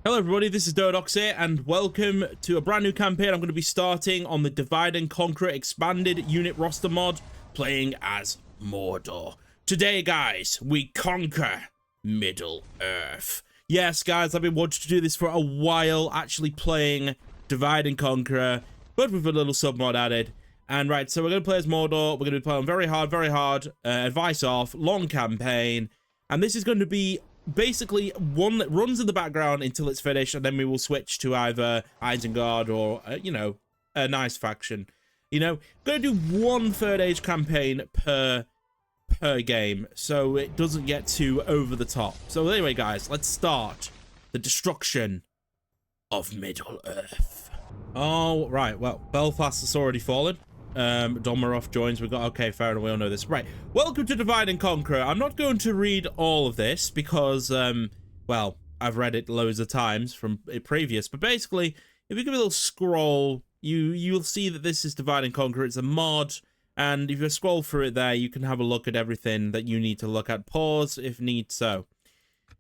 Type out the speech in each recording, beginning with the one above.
Hello everybody, this is Dodox here, and welcome to a brand new campaign. I'm going to be starting on the Divide and Conquer expanded unit roster mod, playing as Mordor. Today, guys, we conquer Middle-earth. Yes, guys, I've been wanting to do this for a while, actually playing Divide and Conquer, but with a little sub-mod added. And right, so we're going to play as Mordor. We're going to be playing very hard, advice off, long campaign, and this is going to be basically one that runs in the background until it's finished, and then we will switch to either Isengard or, you know, a nice faction. You know, going to do one third age campaign per game, so it doesn't get too over the top. So anyway, guys, let's start the destruction of Middle-earth. Oh, right, well, Belfast has already fallen. Domarov joins. We got, okay, fair enough, we all know this. Right, welcome to Divide and Conquer. I'm not going to read all of this because, well, I've read it loads of times from previous, but basically, if you give it a little scroll, you'll see that this is Divide and Conquer. It's a mod, and if you scroll through it there, you can have a look at everything that you need to look at. Pause if need so.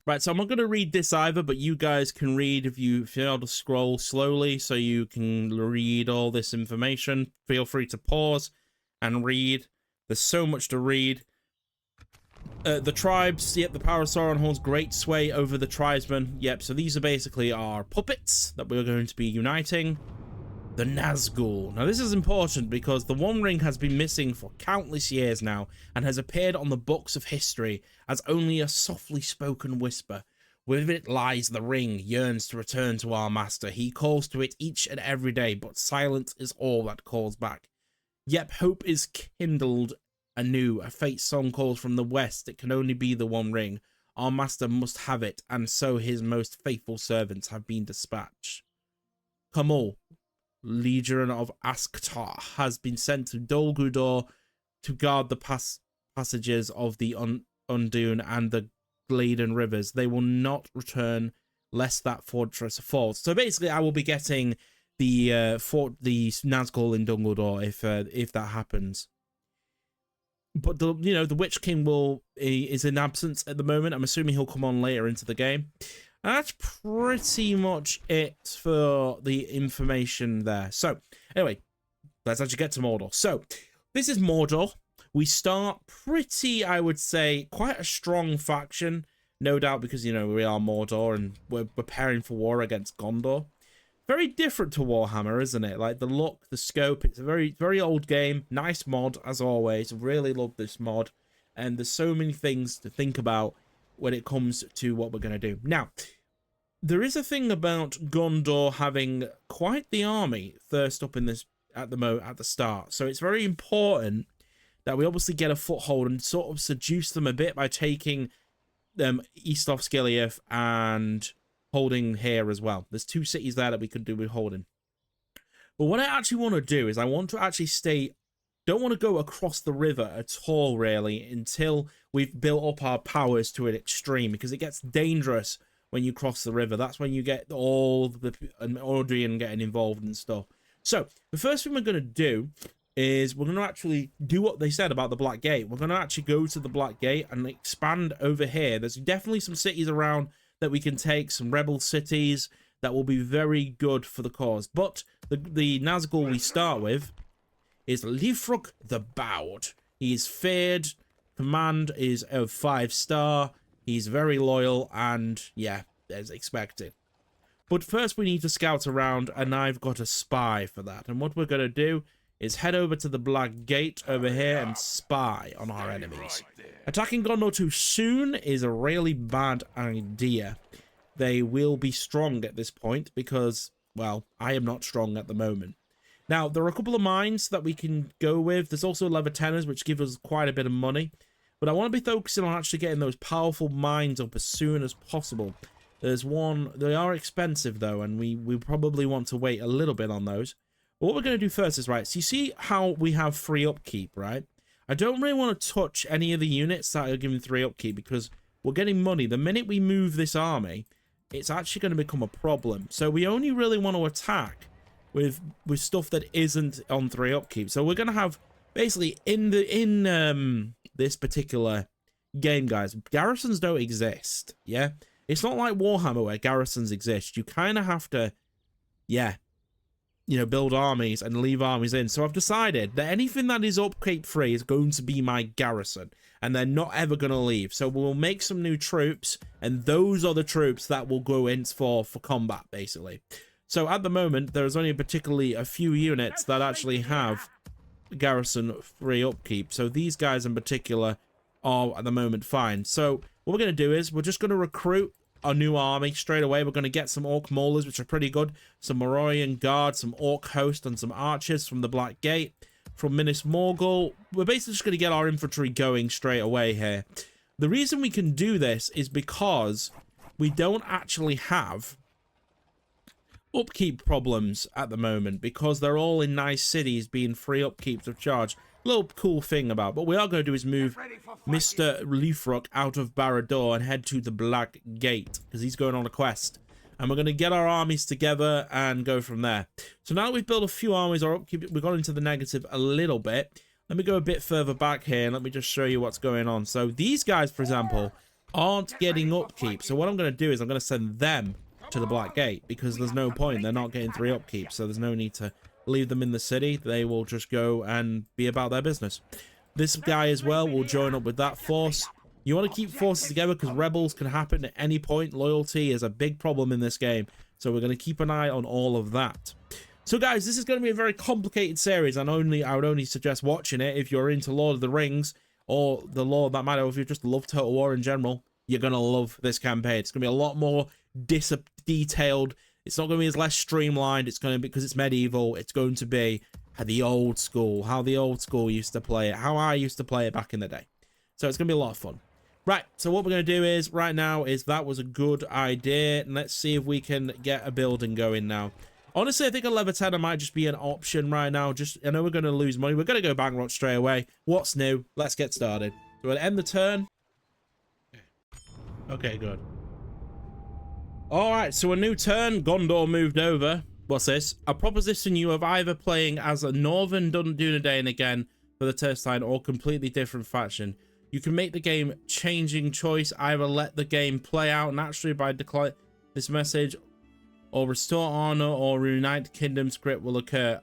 Right, so I'm not going to read this either, but you guys can read if you feel to scroll slowly so you can read all this information. Feel free to pause and read. There's so much to read. The tribes, yep, the power of Sauron holds great sway over the tribesmen. Yep, so these are basically our puppets that we're going to be uniting. The Nazgul. Now this is important because the One Ring has been missing for countless years now and has appeared on the books of history as only a softly spoken whisper. With it lies the ring, yearns to return to our master. He calls to it each and every day, but silence is all that calls back. Yep, hope is kindled anew. A fate song calls from the west. It can only be the One Ring. Our master must have it, and so his most faithful servants have been dispatched. Come all. Legion of Asktar has been sent to Dol Guldur to guard the passages of the Undune and the Gladen rivers. They will not return lest that fortress falls. So basically, I will be getting the Nazgul in Dol Guldur if that happens. But the Witch King is in absence at the moment. I'm assuming he'll come on later into the game. And that's pretty much it for the information there. So, anyway, let's actually get to Mordor. So, this is Mordor. We start pretty, I would say, quite a strong faction. No doubt because, you know, we are Mordor and we're preparing for war against Gondor. Very different to Warhammer, isn't it? Like, the look, the scope, it's a very, very old game. Nice mod, as always. Really love this mod. And there's so many things to think about when it comes to what we're going to do. Now, there is a thing about Gondor having quite the army first up in this at the start. So it's very important that we obviously get a foothold and sort of seduce them a bit by taking them east of Skiliath and holding here as well. There's two cities there that we could do with holding. But what I actually want to do is I want to actually don't want to go across the river at all, really, until we've built up our powers to an extreme, because it gets dangerous when you cross the river. That's when you get all the Ordrian getting involved and stuff. So, the first thing we're going to do is we're going to actually do what they said about the Black Gate. We're going to actually go to the Black Gate and expand over here. There's definitely some cities around that we can take, some rebel cities that will be very good for the cause. But the Nazgul we start with is Liefruk the Bowed. He is feared. Command is a 5-star. He's very loyal, and yeah, as expected. But first we need to scout around, and I've got a spy for that. And what we're going to do is head over to the Black Gate over here and spy on our enemies. Attacking Gondor too soon is a really bad idea. They will be strong at this point because, well, I am not strong at the moment. Now, there are a couple of mines that we can go with. There's also leather tenors, which give us quite a bit of money. But I want to be focusing on actually getting those powerful mines up as soon as possible. There's one, they are expensive though, and we probably want to wait a little bit on those. But what we're going to do first is, right, so you see how we have free upkeep, right? I don't really want to touch any of the units that are giving 3 upkeep because we're getting money. The minute we move this army, it's actually going to become a problem. So we only really want to attack with stuff that isn't on 3 upkeep. So we're going to have basically in this particular game, guys, garrisons don't exist. Yeah, It's not like Warhammer where garrisons exist. You kind of have to, yeah, you know, build armies and leave armies in. So I've decided that anything that is upkeep free is going to be my garrison, and they're not ever going to leave. So we'll make some new troops, and those are the troops that will go in for combat, basically. So at the moment, there's only particularly a few units that actually have garrison free upkeep. So these guys in particular are at the moment fine. So what we're going to do is we're just going to recruit a new army straight away. We're going to get some orc maulers, which are pretty good, some Mororian guard, some orc host, and some archers from the Black Gate, from Minas Morgul. We're basically just going to get our infantry going straight away here. The reason we can do this is because we don't actually have upkeep problems at the moment, because they're all in nice cities being free upkeeps of charge. Little cool thing about, but we are going to do is move Mr. Leafrock out of Barad-dûr and head to the Black Gate, because he's going on a quest, and we're going to get our armies together and go from there. So now that we've built a few armies, our upkeep, we've gone into the negative a little bit. Let me go a bit further back here and let me just show you what's going on. So these guys, for example, aren't getting upkeep. So what I'm going to do is I'm going to send them to the Black Gate, because there's no point. They're not getting 3 upkeep, so there's no need to leave them in the city. They will just go and be about their business. This guy as well will join up with that force. You want to keep forces together because rebels can happen at any point. Loyalty is a big problem in this game, so we're going to keep an eye on all of that. So guys, this is going to be a very complicated series, and I would only suggest watching it if you're into Lord of the Rings or the lore of that matter, or if you just love Total War in general. You're going to love this campaign. It's going to be a lot more detailed. It's not going to be as less streamlined. It's going to be, because it's medieval, it's going to be the old school, how the old school used to play it, how I used to play it back in the day. So it's going to be a lot of fun. Right, so what we're going to do is, right now, is that was a good idea. And let's see if we can get a building going now. Honestly, I think a level 10 might just be an option right now. I know we're going to lose money. We're going to go bankrupt straight away. What's new? Let's get started. So we're going to end the turn. Okay, good. Alright, so a new turn. Gondor moved over. What's this? A proposition you have either playing as a Northern Dunedain again for the Terstein, or completely different faction. You can make the game changing choice. Either let the game play out naturally by decline this message, or restore honor or reunite kingdom script will occur.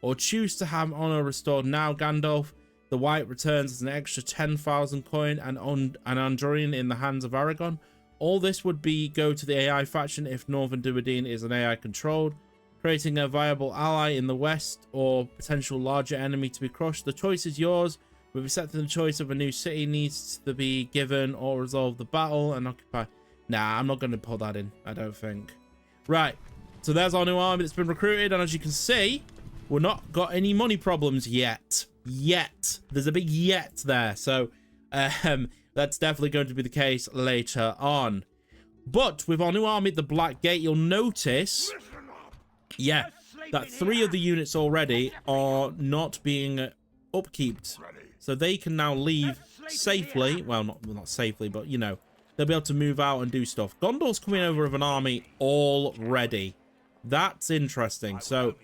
Or choose to have honor restored now. Gandalf the White returns as an extra 10,000 coin and Andorian in the hands of Aragon. All this would be go to the AI faction if Northern Dunedain is an AI controlled, creating a viable ally in the west or potential larger enemy to be crushed. The choice is yours. With accepting the choice of a new city needs to be given or resolve the battle and occupy. Nah, I'm not going to put that in, I don't think. Right, so there's our new army that's been recruited, and as you can see, we're not got any money problems yet. There's a big yet there, so that's definitely going to be the case later on. But with our new army, the Black Gate, you'll notice, yeah, that 3 of the units already are not being upkeeped. So they can now leave safely. Well, not safely, but, you know, they'll be able to move out and do stuff. Gondor's coming over with an army already. That's interesting. So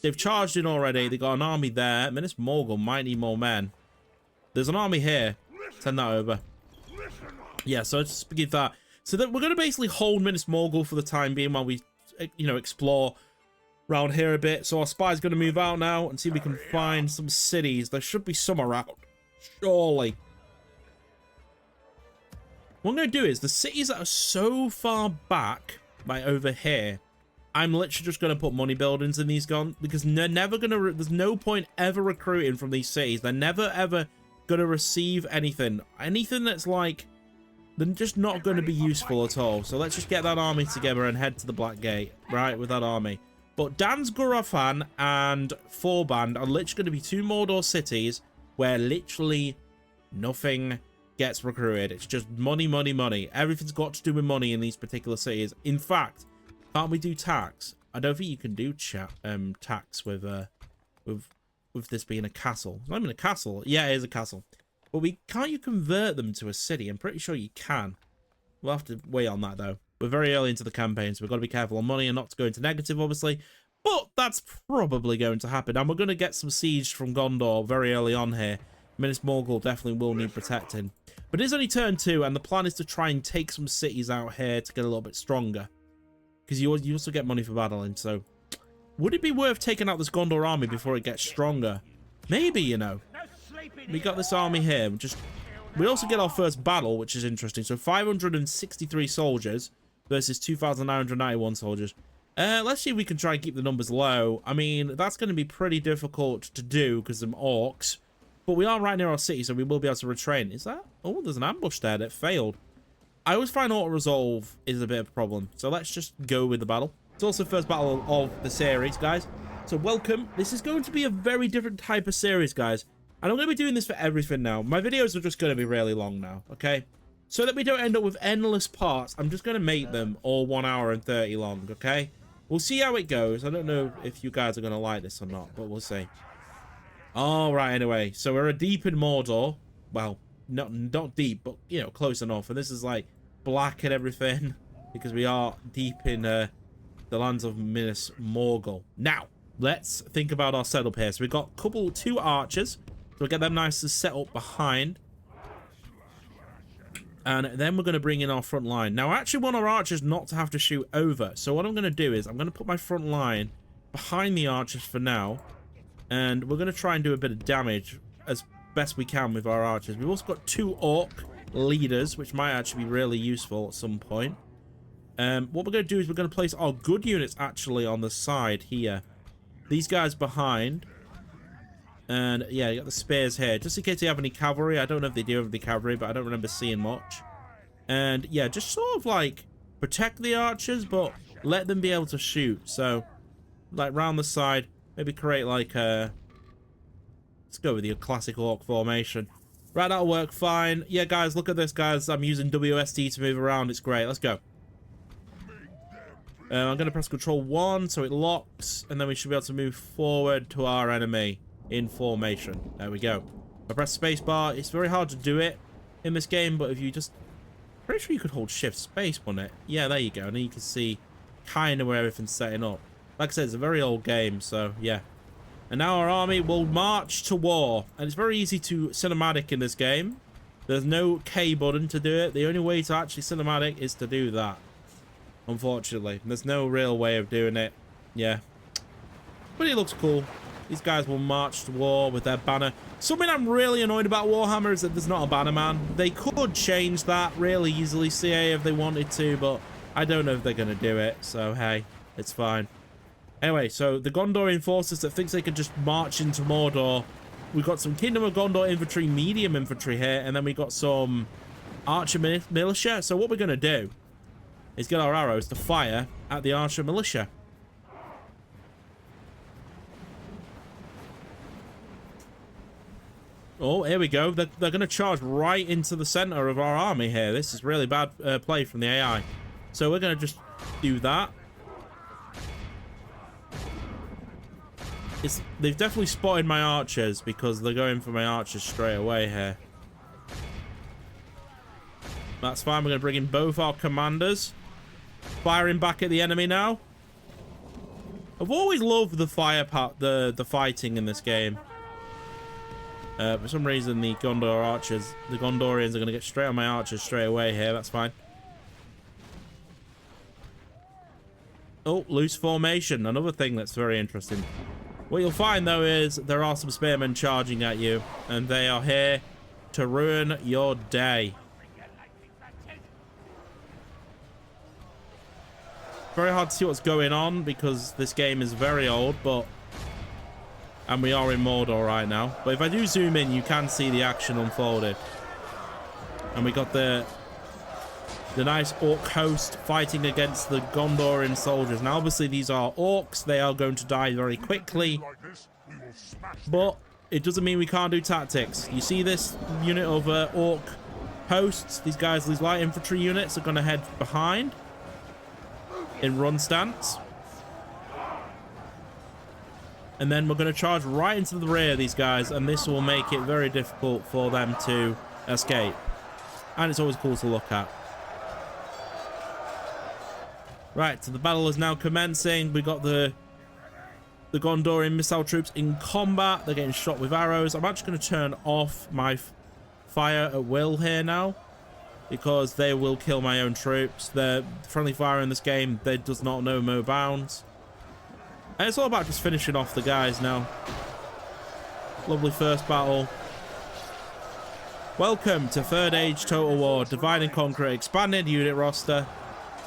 they've charged in already. They got an army there. Minas Morgul might need more men. There's an army here. Send that over. Yeah, so let's just give that. So that we're going to basically hold Minas Morgul for the time being while we, you know, explore around here a bit. So our spy's going to move out now and see if we can find some cities. There should be some around, surely. What I'm going to do is the cities that are so far back, like over here, I'm literally just going to put money buildings in these guns, because they're never going to, there's no point ever recruiting from these cities. They're never ever going to receive anything that's like, they're just not going to be useful at all. So let's just get that army together and head to the Black Gate, right, with that army. But Dansgurafan and Forband are literally going to be 2 Mordor cities where literally nothing gets recruited. It's just money, money, money. Everything's got to do with money in these particular cities. In fact, can't we do tax? I don't think you can do tax with this being a castle. It's not even a castle. Yeah, it is a castle. But can't you convert them to a city? I'm pretty sure you can. We'll have to wait on that though. We're very early into the campaign, so we've got to be careful on money and not to go into negative, obviously. But that's probably going to happen. And we're going to get some siege from Gondor very early on here. Minas Morgul definitely will need protecting. But it is only turn 2, and the plan is to try and take some cities out here to get a little bit stronger. Because you also get money for battling, so... Would it be worth taking out this Gondor army before it gets stronger? Maybe, you know. We got this army here. We also get our first battle, which is interesting. So 563 soldiers versus 2,991 soldiers. Let's see if we can try and keep the numbers low. I mean, that's going to be pretty difficult to do because of orcs. But we are right near our city, so we will be able to retrain. Is that? Oh, there's an ambush there that failed. I always find auto-resolve is a bit of a problem. So let's just go with the battle. It's also the first battle of the series, guys. So welcome. This is going to be a very different type of series, guys. And I'm going to be doing this for everything now. My videos are just going to be really long now, okay? So that we don't end up with endless parts, I'm just going to make them all 1 hour and 30 long, okay? We'll see how it goes. I don't know if you guys are going to like this or not, but we'll see. All right, anyway. So we're deep in Mordor. Well, not deep, but, you know, close enough. And this is, like, black and everything because we are deep in the lands of Minas Morgul. Now, let's think about our setup here. So we've got two archers. So we'll get them nice to set up behind. And then we're going to bring in our front line. Now, I actually want our archers not to have to shoot over. So what I'm going to do is I'm going to put my front line behind the archers for now. And we're going to try and do a bit of damage as best we can with our archers. We've also got 2 orc leaders, which might actually be really useful at some point. What we're going to do is we're going to place our good units actually on the side here. These guys behind. And yeah, you got the spears here. Just in case they have any cavalry. I don't know if they do have any cavalry, but I don't remember seeing much. And yeah, just sort of like protect the archers, but let them be able to shoot. So, like round the side, maybe create like a... Let's go with your classic orc formation. Right, that'll work fine. Yeah, guys, look at this, guys. I'm using WSD to move around. It's great. Let's go. I'm going to press Control 1 so it locks, and then we should be able to move forward to our enemy in formation. There we go. I press spacebar. It's very hard to do it in this game, but if you just... Pretty sure you could hold shift space on it. Yeah, there you go. And then you can see kind of where everything's setting up. Like I said, it's a very old game, so yeah. And now our army will march to war. And it's very easy to cinematic in this game. There's no K button to do it. The only way to actually cinematic is to do that. Unfortunately. There's no real way of doing it. Yeah. But it looks cool. These guys will march to war with their banner. Something I'm really annoyed about Warhammer is that there's not a banner man. They could change that really easily, CA, if they wanted to, but I don't know if they're going to do it. So, hey, it's fine. Anyway, so the Gondorian forces that thinks they could just march into Mordor. We've got some Kingdom of Gondor infantry, medium infantry here, and then we got some archer militia. So what we're going to do is get our arrows to fire at the archer militia. Oh, here we go. They're going to charge right into the center of our army here. This is really bad play from the AI. So we're going to just do that. They've definitely spotted my archers because they're going for my archers straight away here. That's fine. We're going to bring in both our commanders. Firing back at the enemy now. I've always loved the fire part, the fighting in this game. For some reason, the Gondorians are going to get straight on my archers straight away here. That's fine. Oh, loose formation. Another thing that's very interesting. What you'll find, though, is there are some spearmen charging at you, and they are here to ruin your day. Very hard to see what's going on because this game is very old, but... And we are in Mordor right now. But if I do zoom in, you can see the action unfolded. And we got the nice orc host fighting against the Gondorian soldiers. Now, obviously, these are orcs. They are going to die very quickly. But it doesn't mean we can't do tactics. You see this unit of orc hosts? These guys, these light infantry units are going to head behind in run stance. And then we're going to charge right into the rear of these guys, and this will make it very difficult for them to escape. And it's always cool to look at. Right, so the battle is now commencing. We got the Gondorian missile troops in combat. They're getting shot with arrows. I'm actually going to turn off my fire at will here now, because they will kill my own troops. The friendly fire in this game, they does not know no bounds. And it's all about just finishing off the guys now. Lovely first battle. Welcome to Third Age Total War, Divide and Conquer, expanded unit roster.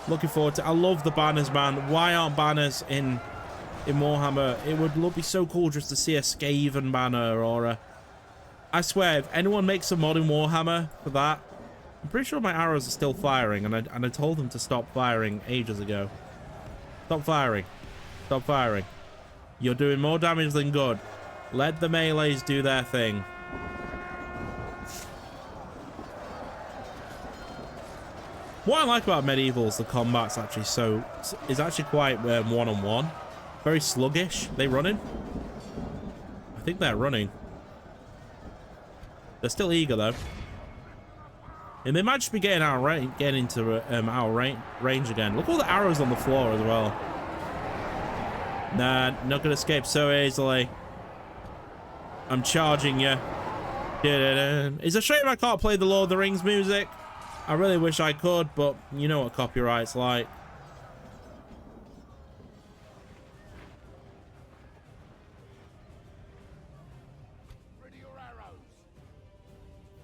Looking forward to. I love the banners, man. Why aren't banners in Warhammer? It would be so cool just to see a Skaven banner or a. I swear, if anyone makes a mod in Warhammer for that, I'm pretty sure my arrows are still firing, and I told them to stop firing ages ago. Stop firing. Stop firing. You're doing more damage than good. Let the melees do their thing. What I like about medieval is the combat's actually quite one-on-one. Very sluggish. They running? I think they're running. They're still eager though. And they might just be getting out of getting into our range again. Look at all the arrows on the floor as well. Nah, not gonna escape so easily. I'm charging you. It's a shame I can't play the Lord of the Rings music. I really wish I could, but you know what copyright's like.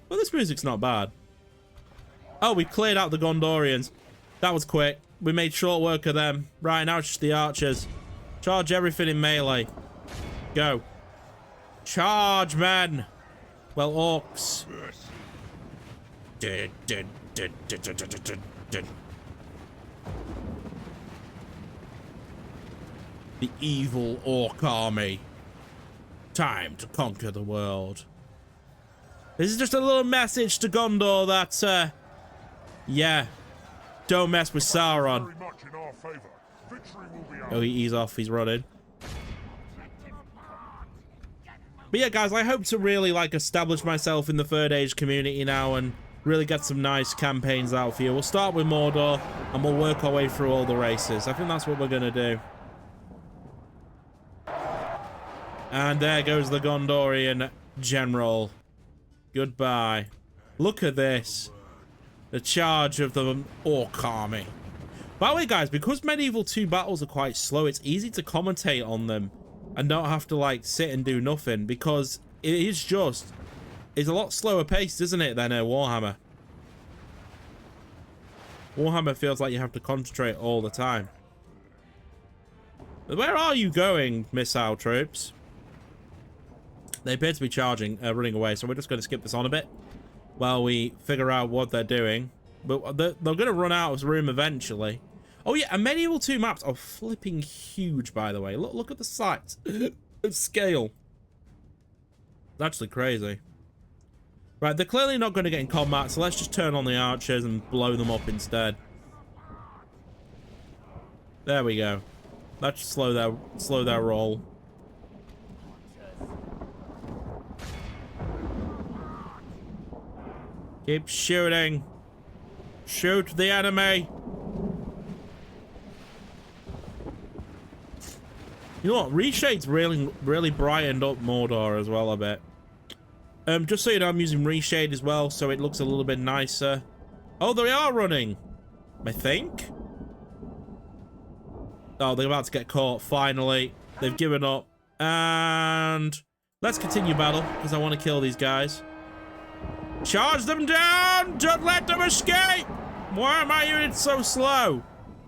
Well, this music's not bad. Oh, we cleared out the Gondorians. That was quick. We made short work of them. Right, now it's just the archers. Charge everything in melee. Go. Charge, men. Well, orcs. The evil orc army. Time to conquer the world. This is just a little message to Gondor that, yeah, don't mess with Sauron. Oh, he's off. He's running. But yeah, guys, I hope to really, like, establish myself in the Third Age community now and really get some nice campaigns out for you. We'll start with Mordor, and we'll work our way through all the races. I think that's what we're going to do. And there goes the Gondorian general. Goodbye. Look at this. The charge of the orc army. By the way, guys, because Medieval 2 battles are quite slow, it's easy to commentate on them and not have to, like, sit and do nothing, because it is just... It's a lot slower paced, isn't it, than Warhammer? Warhammer feels like you have to concentrate all the time. Where are you going, missile troops? They appear to be running away, so we're just going to skip this on a bit while we figure out what they're doing. But they're going to run out of room eventually. Oh yeah, and Medieval 2 maps are flipping huge, by the way. Look at the size and scale. It's actually crazy. Right, they're clearly not going to get in combat, so let's just turn on the archers and blow them up instead. There we go. Let's slow their roll. Keep shooting. Shoot the enemy. You know what? Reshade's really brightened up Mordor as well a bit. Just so you know, I'm using Reshade as well, so it looks a little bit nicer. Oh, they are running, I think. Oh, they're about to get caught, finally. They've given up. And let's continue battle, because I want to kill these guys. Charge them down! Don't let them escape! Why are my units so slow?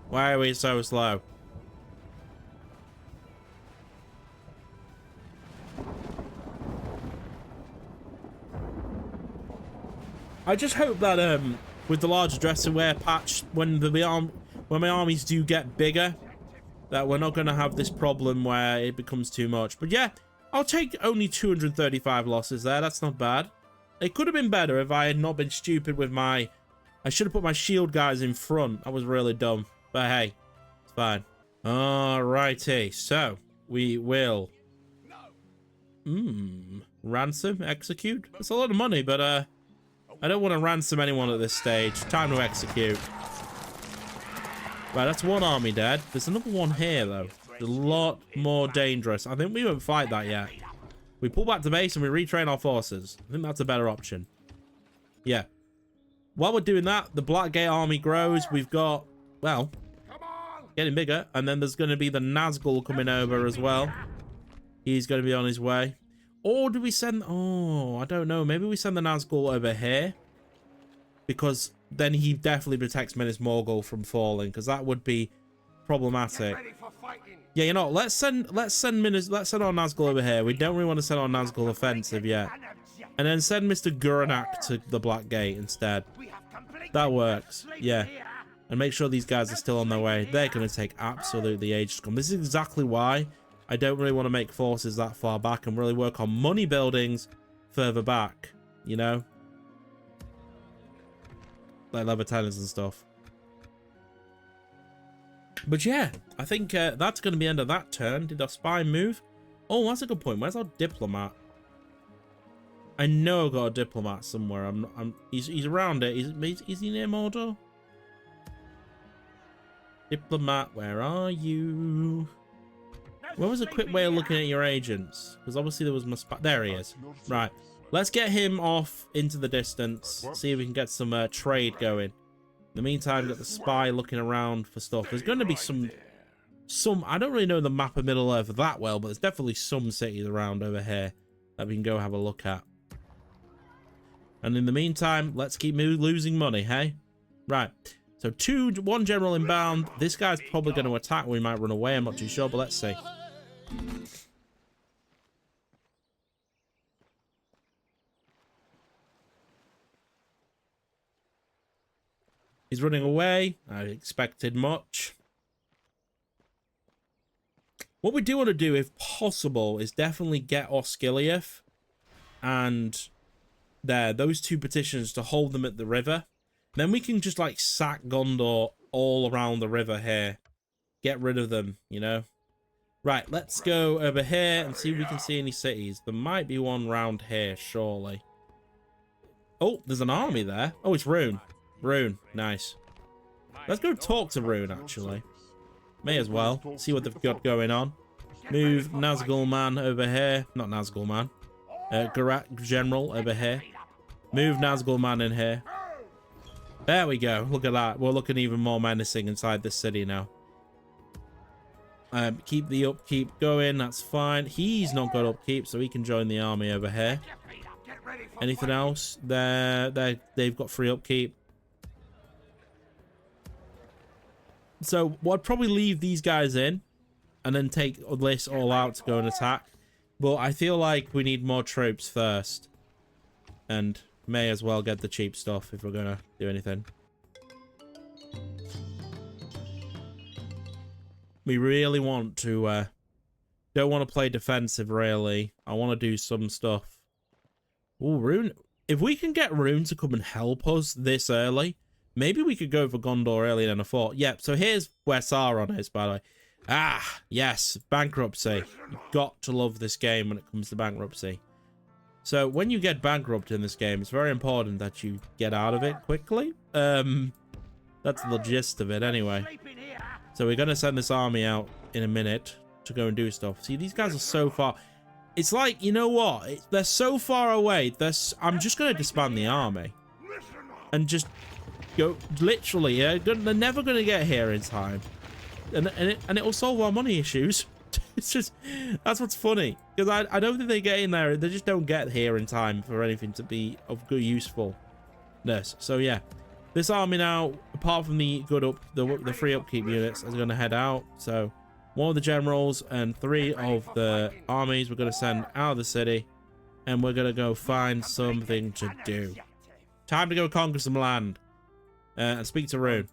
Why are we so slow? I just hope that with the large dress and wear patch, when my armies do get bigger, that we're not going to have this problem where it becomes too much. But yeah, I'll take only 235 losses there. That's not bad. It could have been better if I had not been stupid with my... I should have put my shield guys in front. That was really dumb. But hey, it's fine. Alrighty, so we will... ransom, execute. It's a lot of money, but I don't want to ransom anyone at this stage. Time to execute. Right, that's one army dead. There's another one here, though. It's a lot more dangerous. I think we won't fight that yet. We pull back to base and we retrain our forces. I think that's a better option. Yeah. While we're doing that, the Blackgate army grows. We've got, well, getting bigger. And then there's going to be the Nazgul coming over as well. He's going to be on his way. Or do we send... Oh, I don't know. Maybe we send the Nazgul over here. Because then he definitely protects Minas Morgul from falling. Because that would be problematic. Yeah, you know, let's send our Nazgul over here. We don't really want to send our Nazgul offensive yet. And then send Mr. Guranak to the Black Gate instead. That works. Yeah. And make sure these guys are still on their way. They're going to take absolutely ages to come. This is exactly why I don't really want to make forces that far back and really work on money buildings further back, you know? Like leather tenants and stuff. But yeah, I think that's going to be the end of that turn. Did our spy move? Oh, that's a good point. Where's our diplomat? I know I've got a diplomat somewhere. He's around it. Is he near Mordor? Diplomat, where are you? What was a quick way of looking at your agents? Because obviously there was my spy. There he is. Right. Let's get him off into the distance. See if we can get some trade going. In the meantime, get the spy looking around for stuff. There's going to be some. I don't really know the map of Middle Earth that well, but there's definitely some cities around over here that we can go have a look at. And in the meantime, let's keep losing money, hey? Right. So 1 general inbound. This guy's probably going to attack. We might run away. I'm not too sure, but let's see. He's running away. I expected much. What we do want to do, if possible, is definitely get Osgiliath and those 2 petitions to hold them at the river. Then we can just like sack Gondor all around the river here. Get rid of them, you know. Right, let's go over here and see if we can see any cities. There might be one round here, surely. Oh, there's an army there. Oh, it's Rune. Rune, nice. Let's go talk to Rune, actually. May as well. See what they've got going on. Move Nazgul Man over here. Not Nazgul Man. Garak General over here. Move Nazgul Man in here. There we go. Look at that. We're looking even more menacing inside this city now. Keep the upkeep going. That's fine. He's not got upkeep, so he can join the army over here. Anything else? They've got free upkeep. So I'd probably leave these guys in and then take this all out to go and attack. But I feel like we need more troops first. And may as well get the cheap stuff if we're going to do anything. We really want to... don't want to play defensive, really. I want to do some stuff. Ooh, Rune. If we can get Rune to come and help us this early, maybe we could go for Gondor earlier than I thought. Yep, so here's where Sauron is, by the way. Ah, yes, bankruptcy. You've got to love this game when it comes to bankruptcy. So when you get bankrupt in this game, it's very important that you get out of it quickly. That's the gist of it anyway. So we're going to send this army out in a minute to go and do stuff. See, these guys are so far. It's like, you know what? They're so far away. I'm just going to disband the army. And just go, literally, yeah, they're never going to get here in time. And it will solve our money issues. It's just, that's what's funny. Because I don't think they get in there. They just don't get here in time for anything to be of good usefulness. So yeah, this army now, apart from the the free upkeep units, is going to head out. So one of the generals and 3 of the armies we're going to send out of the city. And we're going to go find something to do. Time to go conquer some land. And speak to Rune.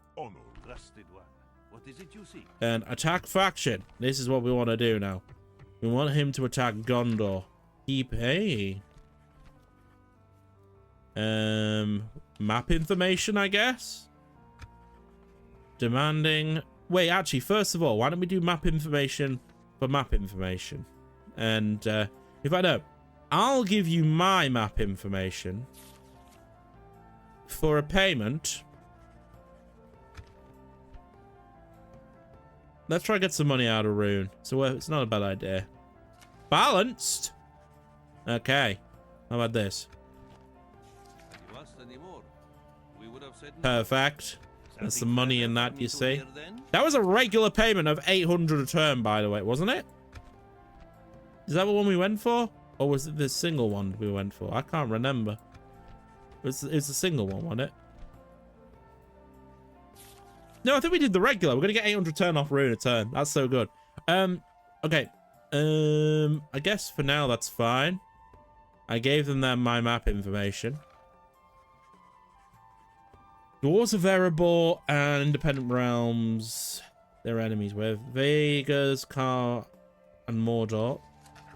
And attack faction. This is what we want to do now. We want him to attack Gondor. Keep map information, I guess. Demanding. Wait, actually, first of all, why don't we do map information for map information? And if I don't, I'll give you my map information for a payment. Let's try to get some money out of Rune. So it's not a bad idea. Balanced? Okay. How about this? Perfect. There's some money in that, you see. That was a regular payment of 800 a turn, by the way, wasn't it? Is that the one we went for? Or was it the single one we went for? I can't remember. It's a single one, wasn't it? No, I think we did the regular. We're going to get 800 turn off rune a turn. That's so good. Okay. I guess for now that's fine. I gave them my map information. Dwarves of Erebor and Independent Realms. Their enemies with Vegas, Kar, and Mordor.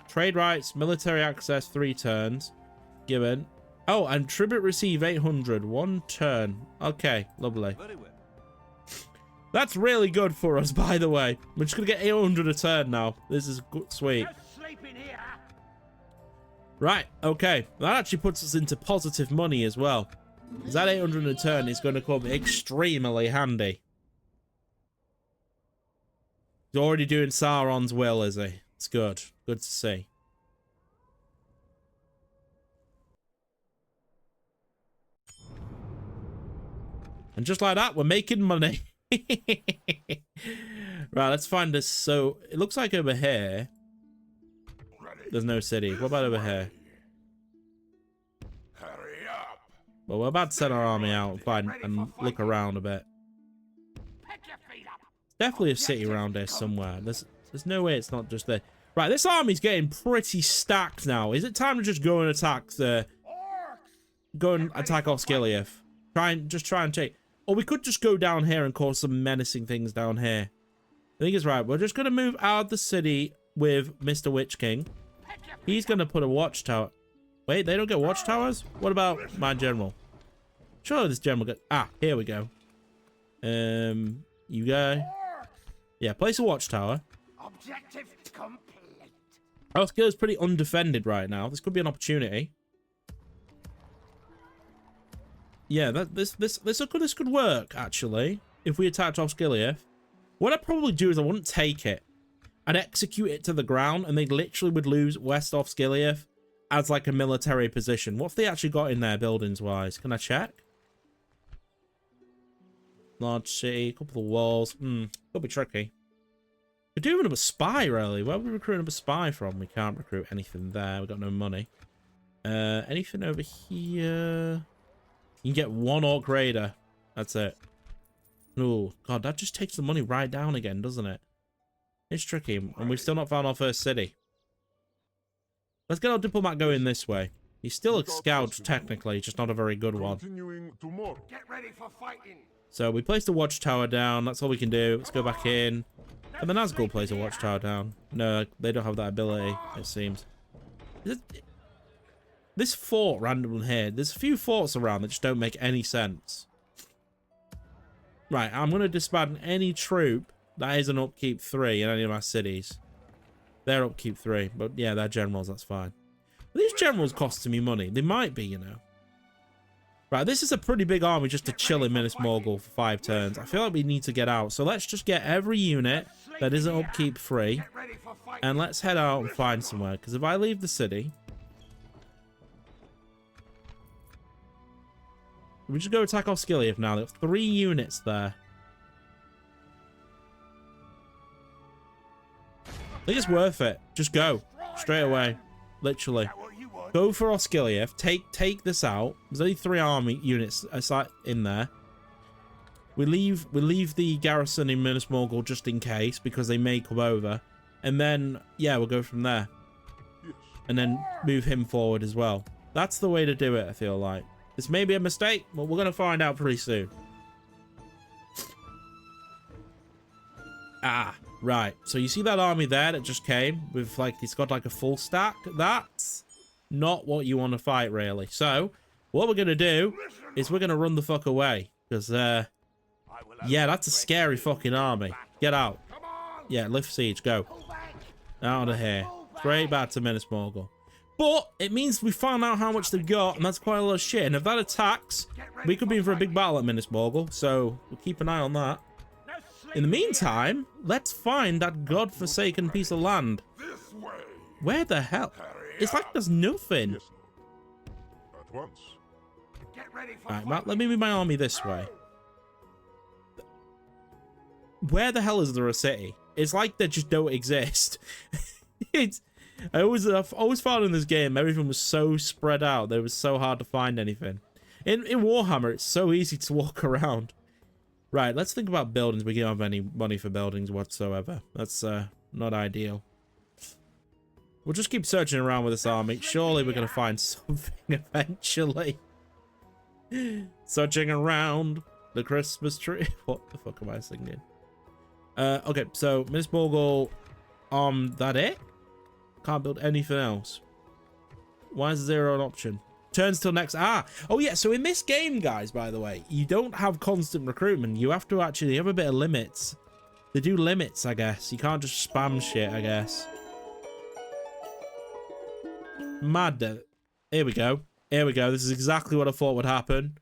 Trade rights, military access, 3 turns. Given. Oh, and tribute receive 800. 1 turn. Okay, lovely. That's really good for us, by the way. We're just going to get 800 a turn now. This is good, sweet. Right, okay. That actually puts us into positive money as well. Because that 800 a turn is going to come extremely handy. He's already doing Sauron's will, is he? It's good. Good to see. And just like that, we're making money. Right, let's find this. So, it looks like over here, there's no city. What about over here? Well, we're about to send our army out and find and look around a bit. Definitely a city around here somewhere. There's no way it's not just there. Right, this army's getting pretty stacked now. Is it time to just go and attack Osgiliath? Just try and take. Or we could just go down here and cause some menacing things down here. I think it's right. We're just gonna move out of the city with Mr. Witch King. He's gonna put a watchtower. Wait, they don't get watchtowers? What about my general? Surely this general get... Ah, here we go. You go. Yeah, place a watchtower. Objective complete. Osgiliath's pretty undefended right now. This could be an opportunity. Yeah, this could work, actually. If we attacked Osgiliath. What I'd probably do is I wouldn't take it. I'd execute it to the ground, and they literally would lose West Osgiliath as like a military position. What if they actually got in there buildings-wise? Can I check? Large city, couple of walls. Could be tricky. We're doing a spy, really. Where are we recruiting a spy from? We can't recruit anything there. We've got no money. Anything over here? You can get 1 Orc Raider. That's it. Oh, God, that just takes the money right down again, doesn't it? It's tricky, and we've still not found our first city. Let's get our diplomat going this way. He's still a scout, technically, just not a very good one. Get ready for fighting. So we placed a watchtower down. That's all we can do. Let's go back in. And the Nazgul plays a watchtower down. No, they don't have that ability, it seems. This fort random here. There's a few forts around that just don't make any sense. Right, I'm going to disband any troop that is an upkeep 3 in any of my cities. They're upkeep 3, but yeah, they're generals, that's fine. But these generals costing me money. They might be, you know. Right, this is a pretty big army just to chill in Minas Morgul for 5 turns. I feel like we need to get out. So let's just get every unit that isn't upkeep 3. And let's head out and find somewhere. Because if I leave the city... we just go attack Osgiliath now. There's 3 units there. I think it's worth it. Just go. Straight away. Literally. Go for Osgiliath. Take this out. There's only 3 army units in there. We leave the garrison in Minas Morgul just in case, because they may come over. And then, yeah, we'll go from there. And then move him forward as well. That's the way to do it, I feel like. This may be a mistake, but we're going to find out pretty soon. Ah, right. So you see that army there that just came with, like, it's got like a full stack? That's not what you want to fight, really. So what we're going to do is we're going to run the fuck away. Because, yeah, that's a scary fucking army. Get out. Yeah, lift siege. Go. Out of here. Straight back to Minas Morgul. But it means we found out how much they've got, and that's quite a lot of shit. And if that attacks, we could be in for a big battle at Minas Morgul, so we'll keep an eye on that. In the meantime, let's find that godforsaken piece of land. Where the hell? It's like there's nothing. Get ready for Alright, fighting. let me move my army this way. Where the hell is there a city? It's like they just don't exist. I've always found in this game everything was so spread out that it was so hard to find anything. In Warhammer, it's so easy to walk around. Right, let's think about buildings. We don't have any money for buildings whatsoever. That's not ideal. We'll just keep searching around with this army. Surely we're going to find something eventually. Searching around the Christmas tree. What the fuck am I singing? Okay, so Minas Morgul, that it? Can't build anything else. Why is 0 an option? Turns till next. Oh yeah, so in this game, guys, by the way, you don't have constant recruitment. You have to actually have a bit of limits. They do limits, I guess. You can't just spam shit, I guess. Mad. Here we go. Here we go. This is exactly what I thought would happen.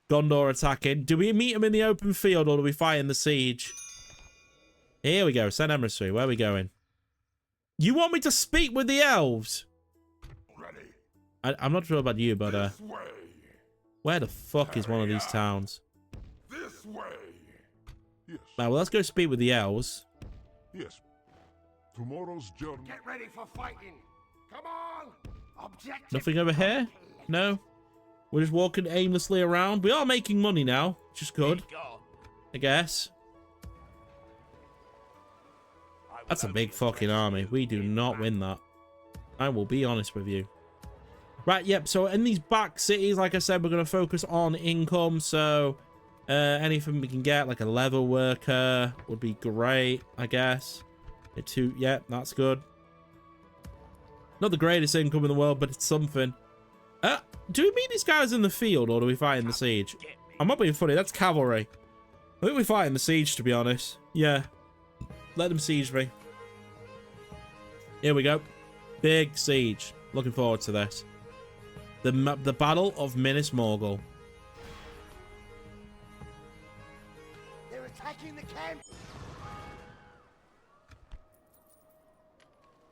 Gondor attacking. Do we meet them in the open field or do we fight in the siege? Here we go. Send emissary. Where are we going? You want me to speak with the elves? Ready. I'm not sure about you, but This way. where the fuck is one of these towns? This way. Yes. Now, well, let's go speak with the elves. Yes. Tomorrow's journey. Get ready for fighting. Come on. Objective. Nothing over here? No? We're just walking aimlessly around. We are making money now, which is good, I guess. That's a big fucking army. We do not win that. I will be honest with you. Right, yep, so in these back cities, like I said, we're going to focus on income. So anything we can get, like a leather worker, would be great, I guess. Yep, that's good. Not the greatest income in the world, but it's something. Do we meet these guys in the field, or do we fight in the siege? I'm not being funny, that's cavalry. I think we fight in the siege, to be honest. Yeah. Let them siege me. Here we go. Big siege. Looking forward to this. The Battle of Minas Morgul. They're attacking the camp.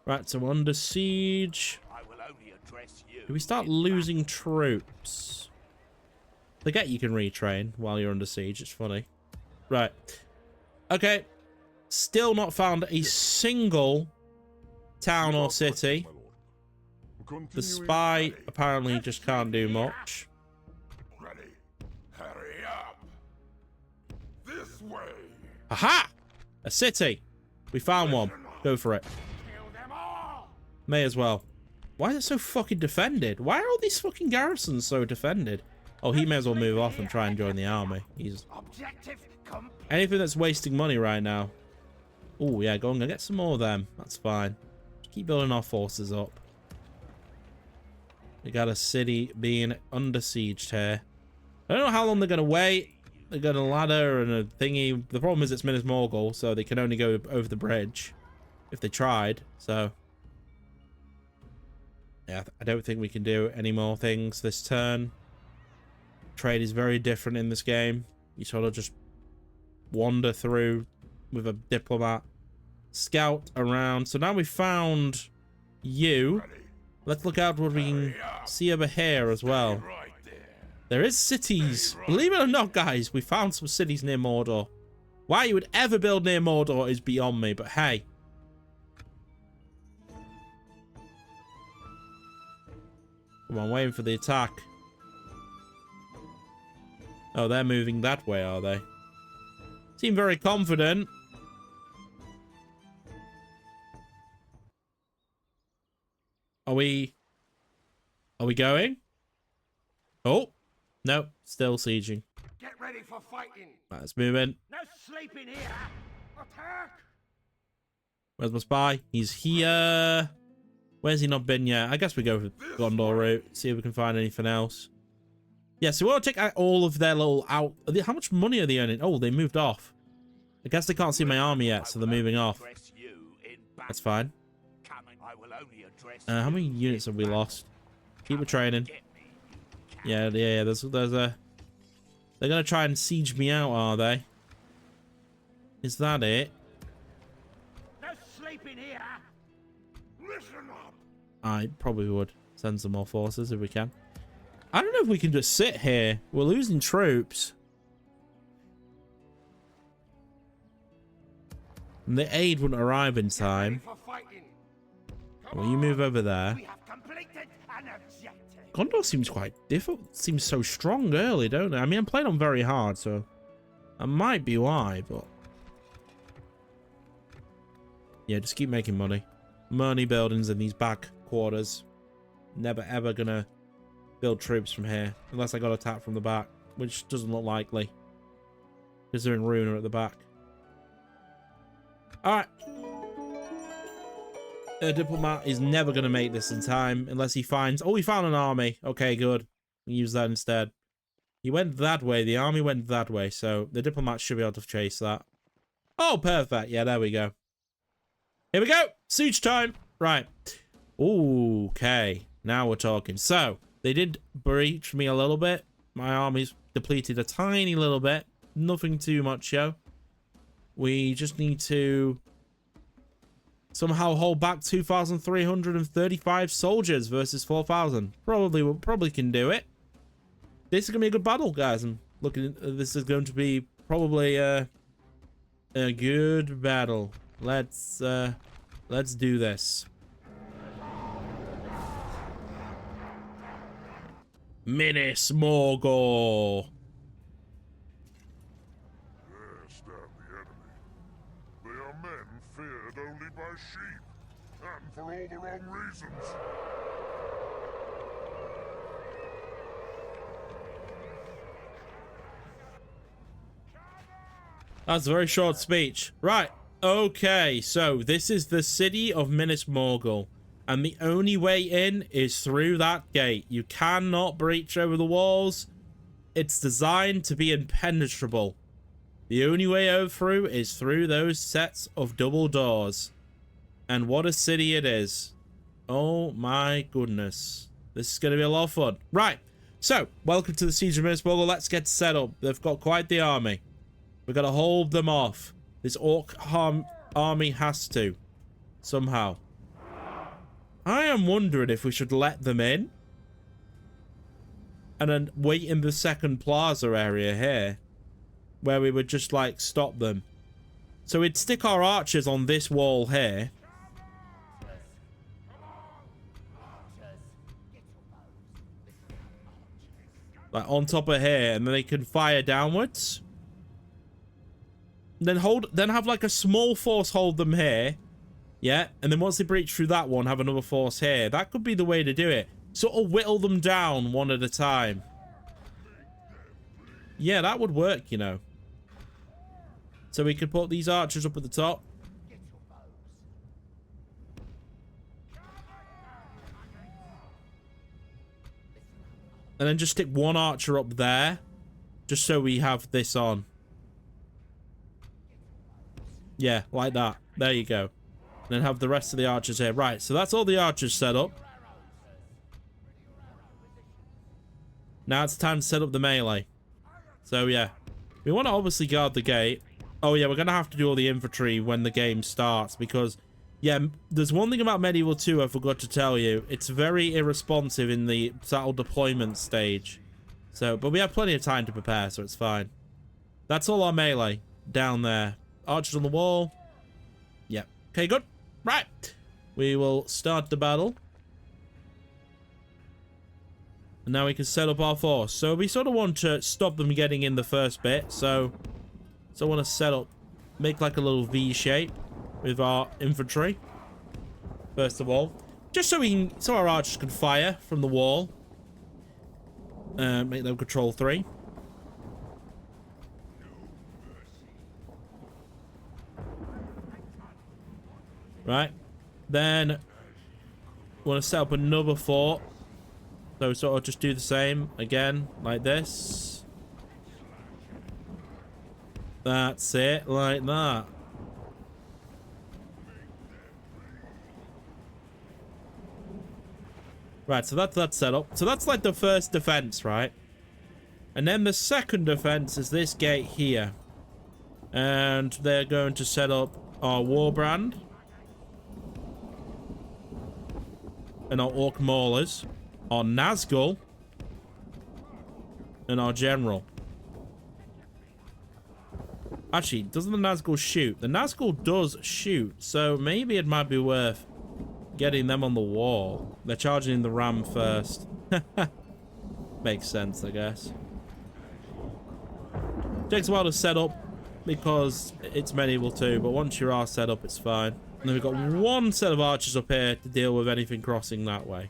Right, so we're under siege. I will only address you. Do we start losing troops? Forget you can retrain while you're under siege. It's funny. Right. Okay. Still not found a single town or city. The spy apparently just can't do much. Ready. Hurry up. This way. Aha! A city. We found one. Go for it. Kill them all. May as well. Why is it so fucking defended? Why are all these fucking garrisons so defended? Oh, he may as well move off and try and join the army. He's Objective complete. anything that's wasting money right now. Oh, yeah, go on, go get some more of them. That's fine. Keep building our forces up. We got a city being under siege here. I don't know how long they're going to wait. They got a ladder and a thingy. The problem is it's Minas Morgul, so they can only go over the bridge if they tried. So, yeah, I don't think we can do any more things this turn. Trade is very different in this game. You sort of just wander through with a diplomat. Scout around. So now we found you. Let's look out what we can see over here as well. Right there. There is cities. Believe it or not, guys, we found some cities near Mordor. Why you would ever build near Mordor is beyond me, but hey. Come on, waiting for the attack. Oh, they're moving that way, are they? Seem very confident. Are we going? Oh, no, still sieging. Get ready for fighting. Right, let's move in. No sleeping here. Attack. Where's my spy? He's here. Where's he not been yet? I guess we go for Gondor route. See if we can find anything else. Yeah, so we want to take out all of their little out. How much money are they earning? Oh, they moved off. I guess they can't see my army yet, so they're moving off. That's fine. How many units have we lost? Keep training. Yeah. There's a. They're gonna try and siege me out, are they? Is that it? No sleeping here. Listen up. I probably would send some more forces if we can. I don't know if we can just sit here. We're losing troops. And the aid wouldn't arrive in time. Well, you move over there. Gondor seems quite difficult. Seems so strong early, don't it? I mean, I'm playing on very hard, so that might be why, but yeah, just keep making money. Money buildings in these back quarters. Never ever gonna build troops from here unless I got attacked from the back, which doesn't look likely because they're in ruin at the back. All right. A diplomat is never going to make this in time unless he finds... Oh, he found an army. Okay, good. Use that instead. He went that way. The army went that way. So the diplomat should be able to chase that. Oh, perfect. Yeah, there we go. Here we go. Siege time. Right. Okay. Now we're talking. So they did breach me a little bit. My army's depleted a tiny little bit. Nothing too much, yo. We just need to somehow hold back 2,335 soldiers versus 4,000. Probably can do it. This is gonna be a good battle, guys. I'm looking. This is going to be probably a good battle. Let's do this. Minas Morgul. Only by sheep, and for all the wrong reasons. That's a very short speech. Right. Okay, so this is the city of Minas Morgul, and the only way in is through that gate. You cannot breach over the walls. It's designed to be impenetrable. The only way over through is through those sets of double doors. And what a city it is. Oh my goodness. This is going to be a lot of fun. Right. So, welcome to the Siege of Minas Morgul. Let's get set up. They've got quite the army. We've got to hold them off. This orc army has to. Somehow. I am wondering if we should let them in. And then wait in the second plaza area here. Where we would just, like, stop them. So we'd stick our archers on this wall here. Like, on top of here. And then they can fire downwards. Then have, like, a small force hold them here. Yeah. And then once they breach through that one, have another force here. That could be the way to do it. Sort of whittle them down one at a time. Yeah, that would work, you know. So we could put these archers up at the top. And then just stick one archer up there. Just so we have this on. Yeah, like that. There you go. And then have the rest of the archers here. Right, so that's all the archers set up. Now it's time to set up the melee. So yeah. We want to obviously guard the gate. Oh yeah, we're going to have to do all the infantry when the game starts because, yeah, there's one thing about Medieval 2 I forgot to tell you. It's very irresponsive in the battle deployment stage. So, but we have plenty of time to prepare, so it's fine. That's all our melee down there. Archers on the wall. Yep. Okay, good. Right. We will start the battle. And now we can set up our force. So we sort of want to stop them getting in the first bit, so I want to set up, make like a little V shape with our infantry. First of all, just so our archers can fire from the wall. Make them control 3. Right. Then want to set up another fort. So sort of just do the same again, like this. That's it, like that. Right, so that's set up. So that's like the first defense, right? And then the second defense is this gate here. And they're going to set up our Warbrand. And our Orc Maulers. Our Nazgul. and our general. Actually, doesn't the Nazgul shoot? The Nazgul does shoot, so maybe it might be worth getting them on the wall. They're charging the ram first. Makes sense, I guess. Takes a while to set up because it's medieval too, but once you are set up, it's fine. And then we've got one set of archers up here to deal with anything crossing that way.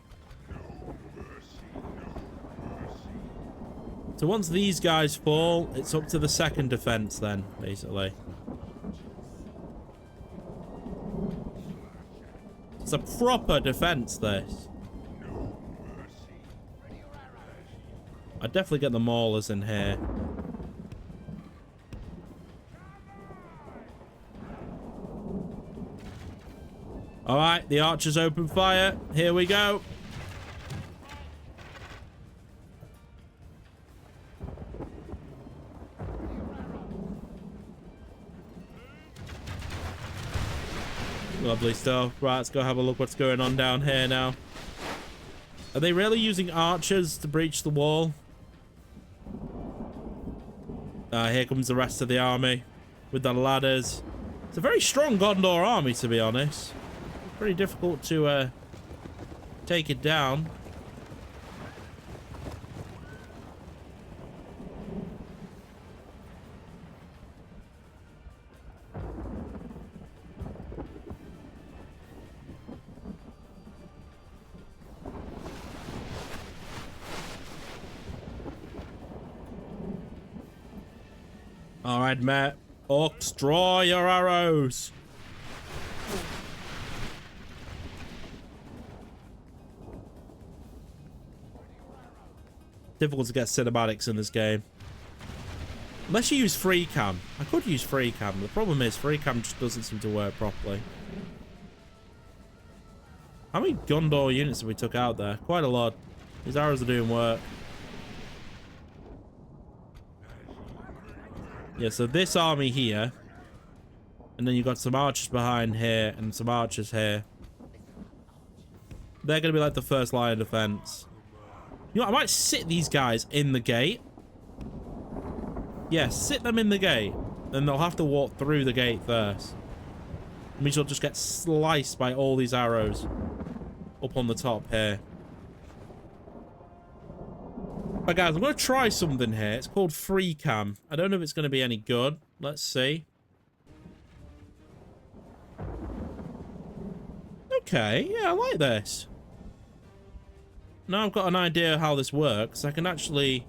So once these guys fall, it's up to the second defense then, basically. It's a proper defense, this. I'd definitely get the maulers in here. Alright, the archers open fire. Here we go. Lovely stuff. Right, let's go have a look what's going on down here now. Are they really using archers to breach the wall? Here comes the rest of the army with the ladders. It's a very strong Gondor army, to be honest. Pretty difficult to take it down. All right, Matt. Orcs, draw your arrows. Difficult to get cinematics in this game. Unless you use free cam. I could use free cam. The problem is free cam just doesn't seem to work properly. How many Gondor units have we took out there? Quite a lot. These arrows are doing work. Yeah, so this army here. And then you've got some archers behind here and some archers here. They're going to be like the first line of defense. You know what, I might sit these guys in the gate. Yeah, sit them in the gate. Then they'll have to walk through the gate first. It means you'll just get sliced by all these arrows up on the top here. Right, guys, I'm going to try something here. It's called free cam. I don't know if it's going to be any good. Let's see. Okay, yeah, I like this. Now I've got an idea how this works. I can actually...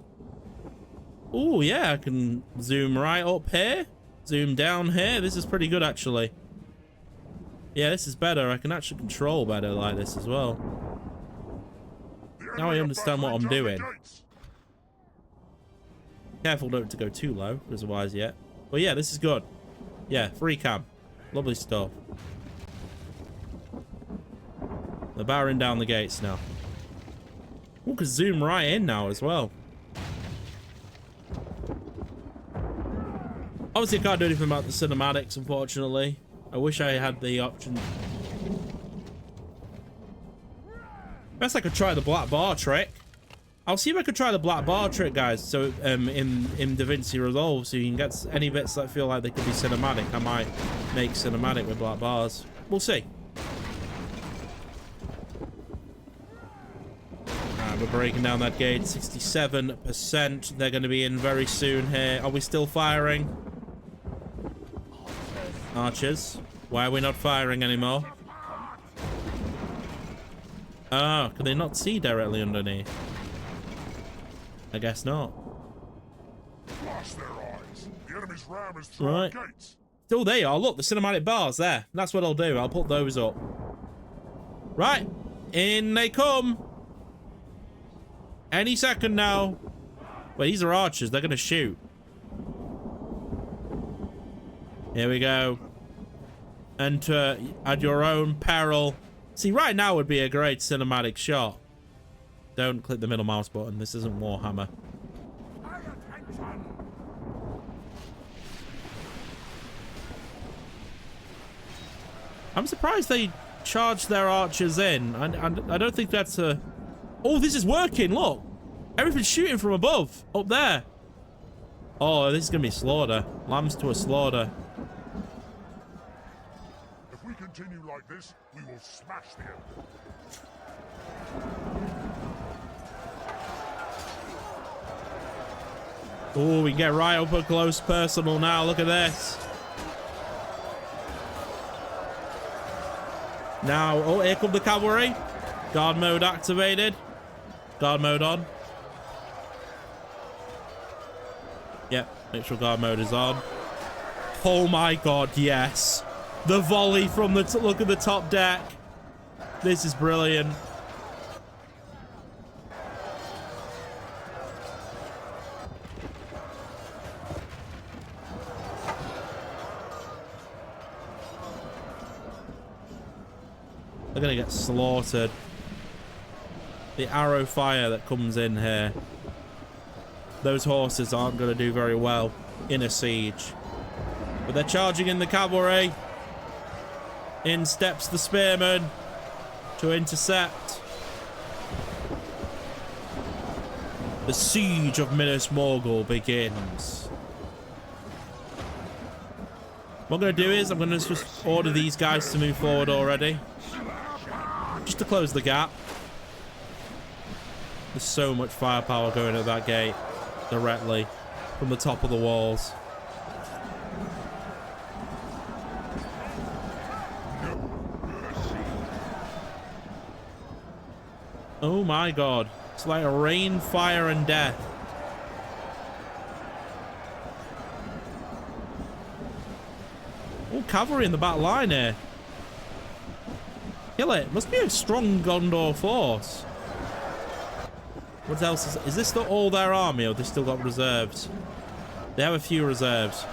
Oh, yeah, I can zoom right up here. Zoom down here. This is pretty good, actually. Yeah, this is better. I can actually control better like this as well. Now I understand what I'm doing. Careful not to go too low, otherwise yet. But yeah, this is good. Yeah, free cam. Lovely stuff. They're barring down the gates now. We can zoom right in now as well. Obviously, I can't do anything about the cinematics, unfortunately. I wish I had the option. Best I could try the black bar trick. I'll see if I could try the black bar trick, guys. So in DaVinci Resolve, so you can get any bits that feel like they could be cinematic. I might make cinematic with black bars. We'll see. We're breaking down that gate. 67%. They're going to be in very soon here. Are we still firing? Archers. Why are we not firing anymore? Oh, can they not see directly underneath? I guess not. Blast their eyes. The enemy's ram is through Right. the gates. Still they are. Look, the cinematic bars there. That's what I'll do. I'll put those up. Right. In they come. Any second now. Wait, these are archers. They're going to shoot. Here we go. Enter at your own peril. See, right now would be a great cinematic shot. Don't click the middle mouse button. This isn't Warhammer. I'm surprised they charged their archers in. I don't think that's a... Oh, this is working. Look. Everything's shooting from above. Up there. Oh, this is going to be slaughter. Lambs to a slaughter. If we continue like this, we will smash the enemy. Oh, we can get right up close personal now. Look at this. Now, oh, here come the cavalry. Guard mode activated. Guard mode on. Yep, make sure guard mode is on. Oh my god, yes. The volley from the look at the top deck. This is brilliant. They're gonna get slaughtered. The arrow fire that comes in here. Those horses aren't gonna do very well in a siege. But they're charging in the cavalry. In steps the spearmen to intercept. The siege of Minas Morgul begins. What I'm going to do is I'm going to just order these guys to move forward already. Just to close the gap. There's so much firepower going at that gate directly from the top of the walls. Oh my god. It's like a rain, fire, and death. Oh, cavalry in the back line here. Kill it. Must be a strong Gondor force. What else is this not all their army, or they still got reserves? They have a few reserves.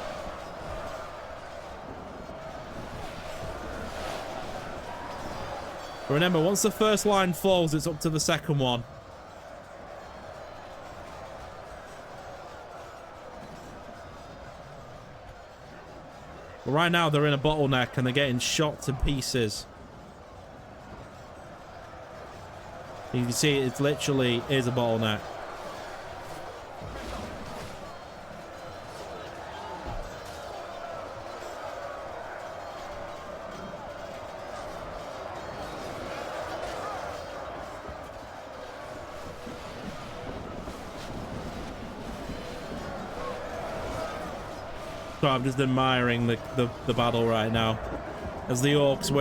Remember, once the first line falls, it's up to the second one. But right now, they're in a bottleneck and they're getting shot to pieces. You can see it literally is a bottleneck. So I'm just admiring the battle right now as the orcs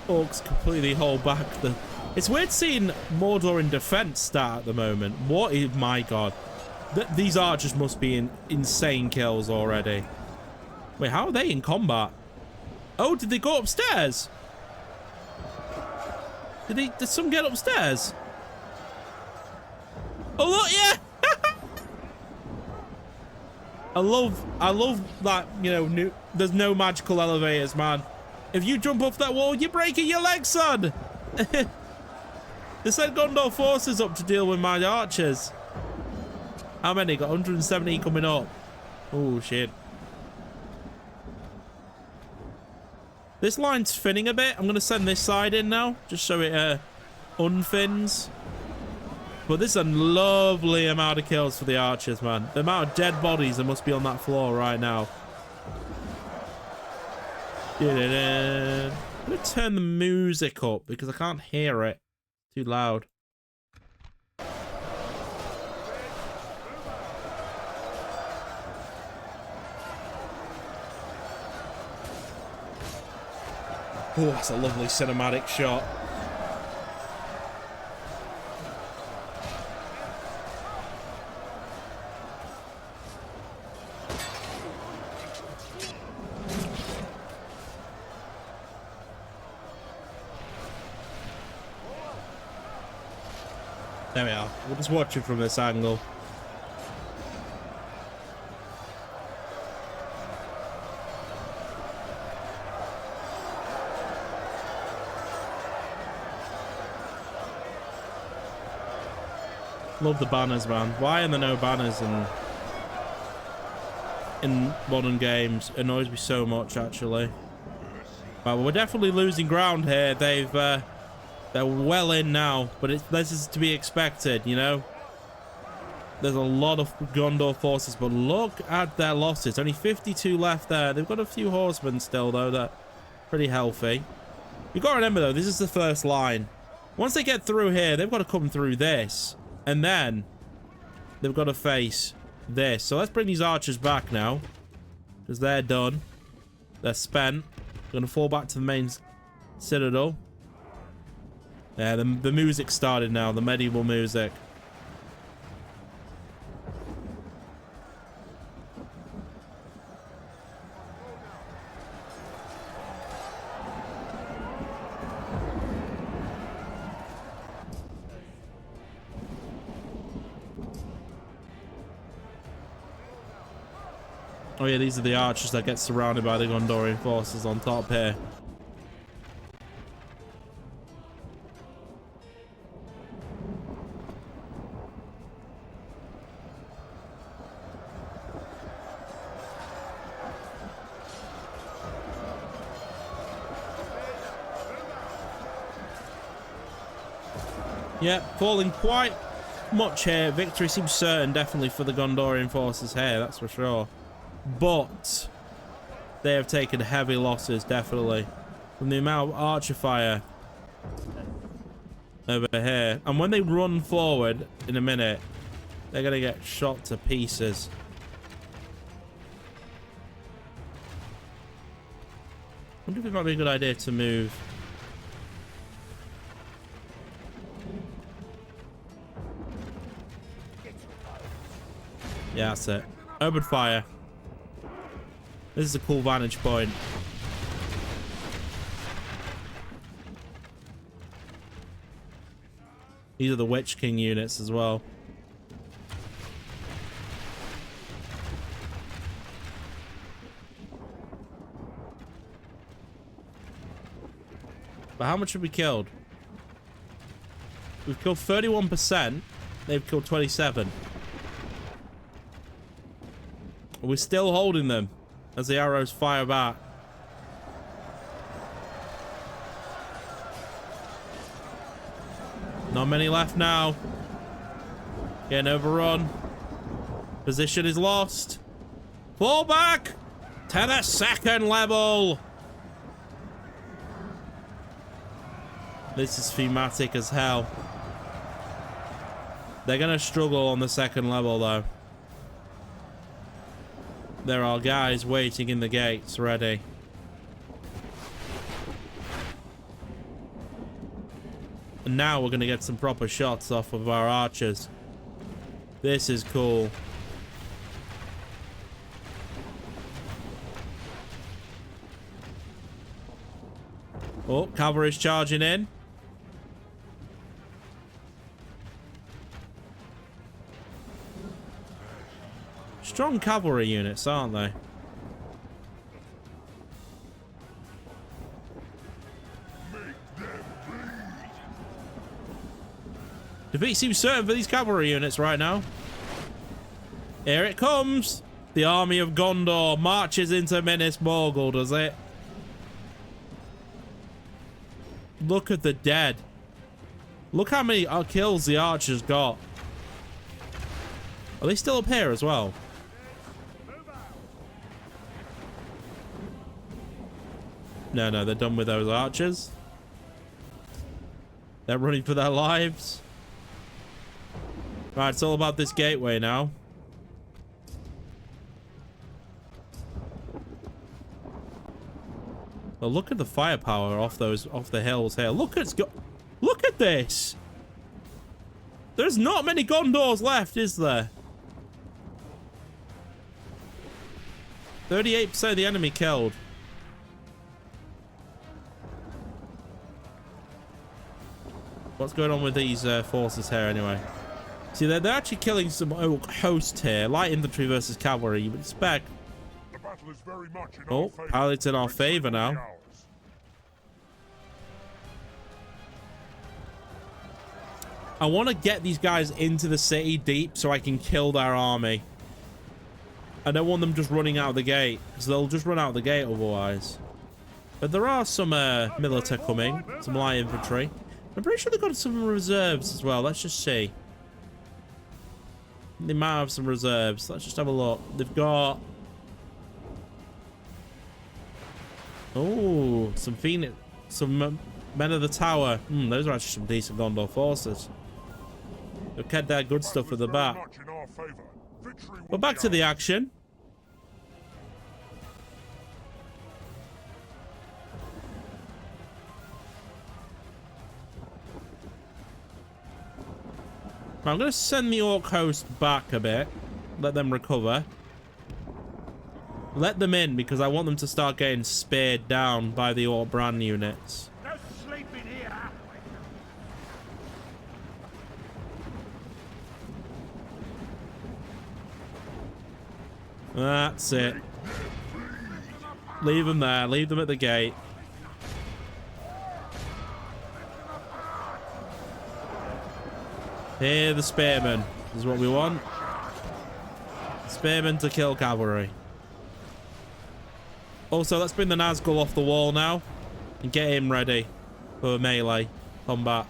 orcs completely hold back the... It's weird seeing Mordor in defense start at the moment. What is... My god. These archers must be in insane kills already. Wait, how are they in combat? Oh, did they go upstairs? Did some get upstairs? Oh, look, yeah! I love that, you know, there's no magical elevators, man. If you jump off that wall, you're breaking your legs, son! They sent Gondor forces up to deal with my archers. How many? Got 170 coming up. Oh, shit. This line's thinning a bit. I'm going to send this side in now, just so it unthins. But this is a lovely amount of kills for the archers, man. The amount of dead bodies that must be on that floor right now. I'm going to turn the music up because I can't hear it. Too loud. Oh, that's a lovely cinematic shot. There we are. We'll just watch it from this angle. Love the banners, man. Why are there no banners in modern games? It annoys me so much, actually. But we're definitely losing ground here. They're well in now, but this is to be expected, you know? There's a lot of Gondor forces, but look at their losses. Only 52 left there. They've got a few horsemen still, though. They're pretty healthy. You've got to remember, though, this is the first line. Once they get through here, they've got to come through this. And then they've got to face this. So let's bring these archers back now. Because they're done. They're spent. Going to fall back to the main citadel. Yeah, the music started now. The medieval music. Oh yeah, these are the archers that get surrounded by the Gondorian forces on top here. Yeah, falling quite much here. Victory seems certain, definitely, for the Gondorian forces here, that's for sure. But they have taken heavy losses, definitely, from the amount of archer fire over here. And when they run forward in a minute, they're going to get shot to pieces. I wonder if it might be a good idea to move. Yeah, that's it. Open fire. This is a cool vantage point. These are the Witch King units as well. But how much have we killed? We've killed 31%. They've killed 27%. We're still holding them as the arrows fire back. Not many left now. Getting overrun. Position is lost. Fall back to the second level. This is thematic as hell. They're gonna struggle on the second level though. There are guys waiting in the gates, ready. And now we're going to get some proper shots off of our archers. This is cool. Oh, cavalry's charging in. Strong cavalry units, aren't they? Defeat seems certain for these cavalry units right now. Here it comes. The army of Gondor marches into Minas Morgul, does it? Look at the dead. Look how many kills the archers got. Are they still up here as well? No, they're done with those archers. They're running for their lives. Right, it's all about this gateway now. Well, look at the firepower off the hills here. Look at this. There's not many Gondors left, is there? 38% of the enemy killed. What's going on with these forces here anyway? See, they're actually killing some hosts here. Light infantry versus cavalry, you would expect. The battle is very much in Oh, our favor. pilots in our favor now. I want to get these guys into the city deep so I can kill their army. I don't want them just running out of the gate, because they'll just run out of the gate otherwise. But there are some militia coming, some light infantry. I'm pretty sure they've got some reserves as well. Let's just see. They might have some reserves. Let's just have a look. They've got... Oh, some Phoenix... Some Men of the Tower. Those are actually some decent Gondor forces. They've kept their good stuff at the back. But back to the action. I'm going to send the Orc host back a bit. Let them recover. Let them in because I want them to start getting speared down by the Orc brand units. No sleeping here. That's it. Leave them there. Leave them at the gate. Here, the spearmen. This is what we want. Spearmen to kill cavalry. Also, let's bring the Nazgul off the wall now and get him ready for melee combat.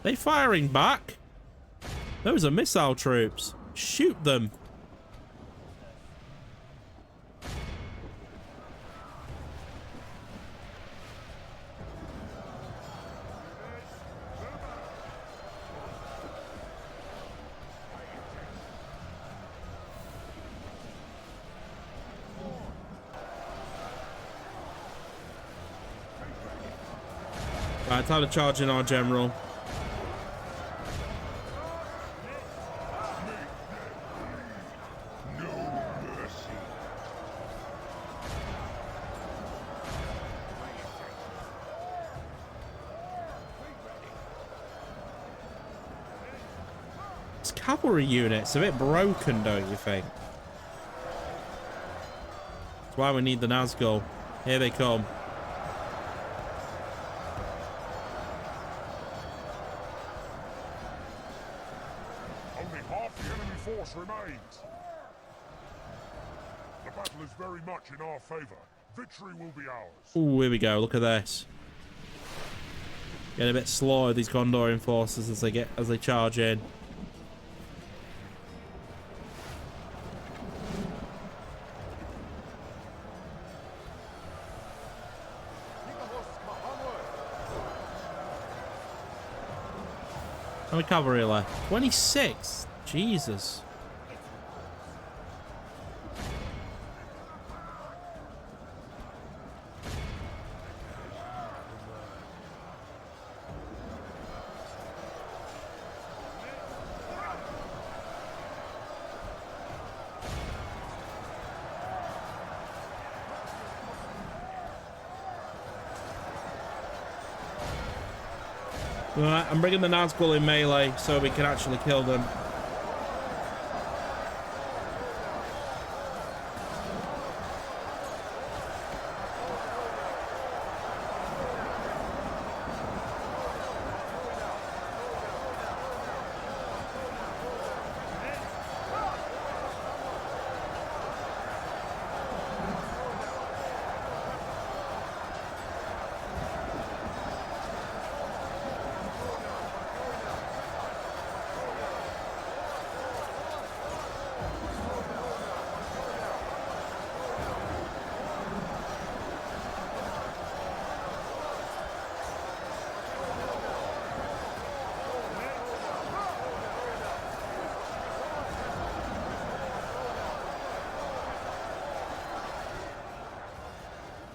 They firing back? Those are missile troops. Shoot them. Right, time to charge in our general. This cavalry unit's a bit broken, don't you think? That's why we need the Nazgul. Here they come. Remains. The battle is very much in our favor. Victory will be ours. Ooh, here we go. Look at this. Get a bit slow, these Gondorian forces as they charge in. How many cavalry left? 26. Jesus. Alright, I'm bringing the Nazgul in melee so we can actually kill them.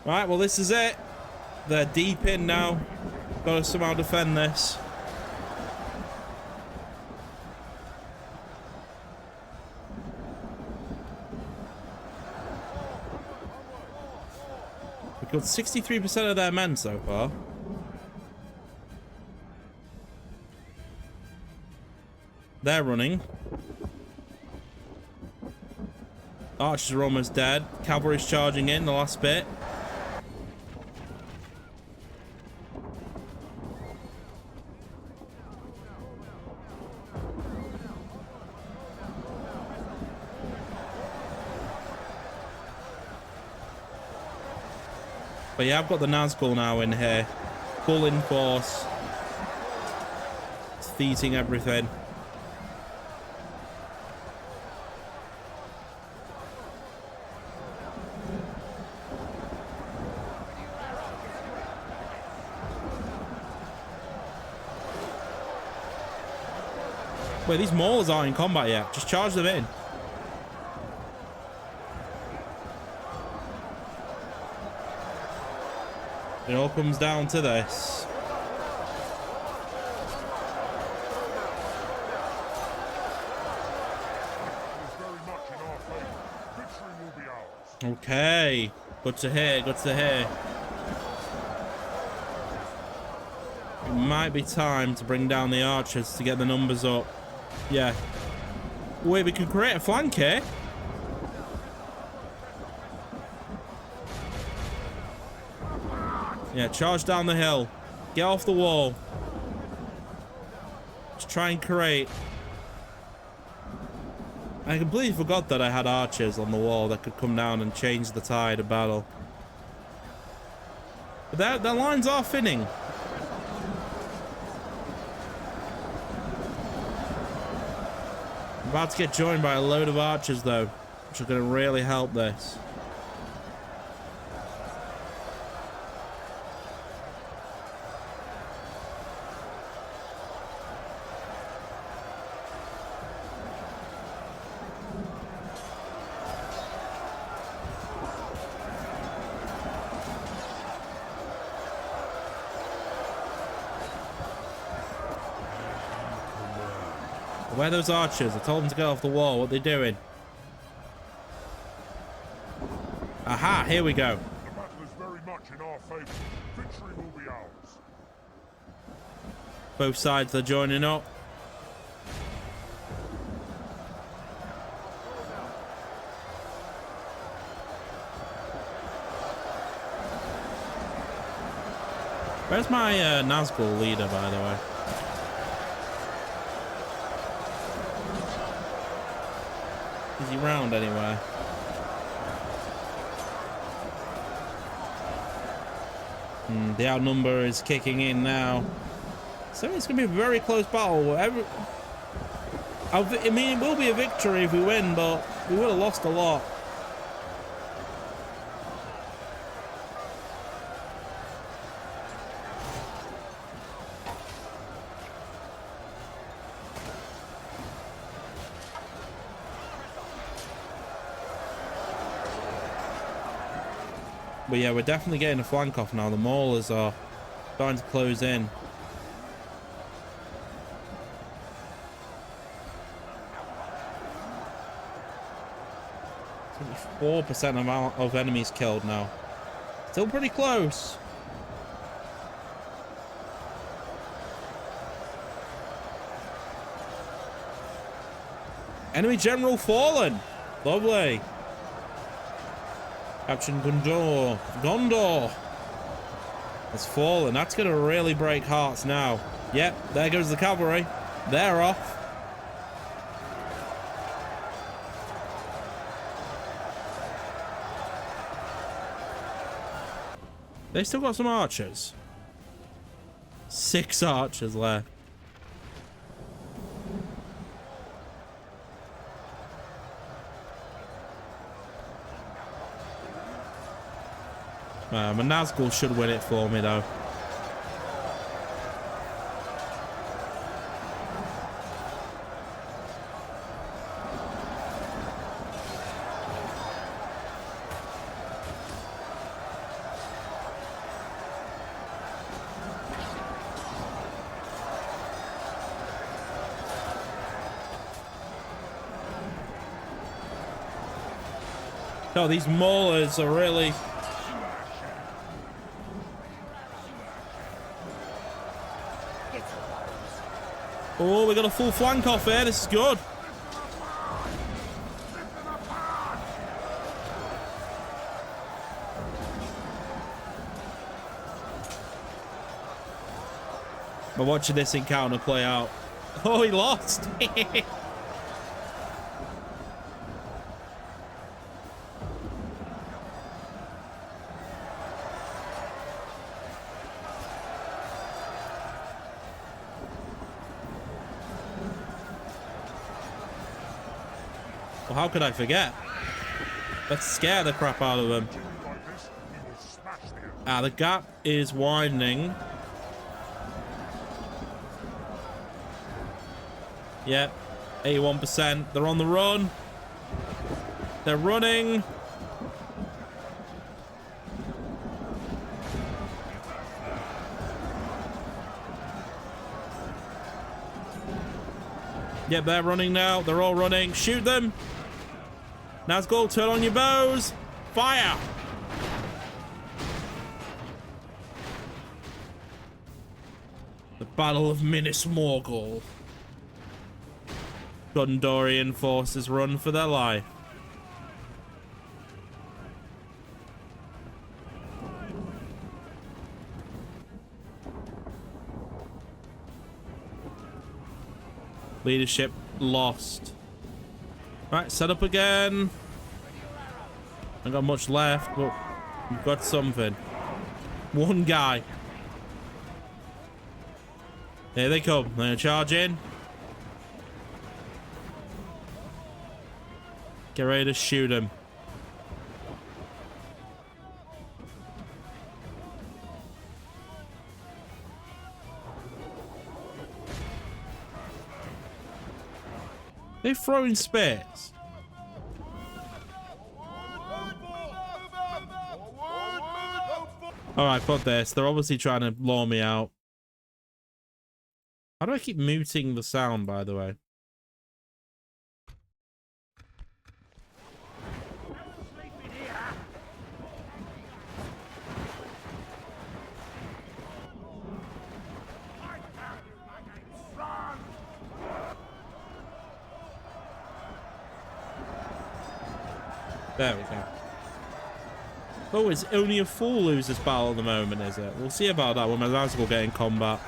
Right, well, this is it. They're deep in now. Got to somehow defend this. We've got 63% of their men so far. They're running. Archers are almost dead. Cavalry's charging in the last bit. But yeah, I've got the Nazgul now in here. Full in force. Defeating everything. Wait, these maulers aren't in combat yet. Just charge them in. It all comes down to this. Okay. Good to hear, good to hear. It might be time to bring down the archers to get the numbers up. Yeah. Wait, we can create a flank here. Yeah, charge down the hill. Get off the wall. Just try and create. I completely forgot that I had archers on the wall that could come down and change the tide of battle. But their lines are thinning. I'm about to get joined by a load of archers though, which are going to really help this. Where are those archers? I told them to get off the wall. What are they doing? Aha, here we go. The battle is very much in our favor. Victory will be ours. Both sides are joining up. Where's my Nazgul leader, by the way? Is he round anywhere? The outnumber is kicking in now. So it's going to be a very close battle. I mean, it will be a victory if we win, but we would have lost a lot. But yeah, we're definitely getting a flank off now. The maulers are starting to close in. 4% of enemies killed now. Still pretty close. Enemy general fallen. Lovely. Captain Gondor. Gondor has fallen. That's going to really break hearts now. Yep, there goes the cavalry. They're off. They still got some archers. 6 archers left. My Nazgul should win it for me though. No, these maulers are really... Oh, we got a full flank off here. This is good. We're watching this encounter play out. Oh, he lost. How could I forget? Let's scare the crap out of them. Ah, the gap is widening. Yep, 81%. They're on the run. They're running. Yep, they're running now. They're all running. Shoot them. Nazgul, turn on your bows. Fire. The Battle of Minas Morgul. Gondorian forces run for their life. Leadership lost. Right, set up again. I've got much left, but we've got something. One guy. Here they come. They're gonna charge in. Get ready to shoot him. They're throwing spears. Alright, fuck this. They're obviously trying to lure me out. How do I keep muting the sound, by the way? There we go. Oh, it's only a fool loses battle at the moment, is it? We'll see about that when my Nazgul get in combat.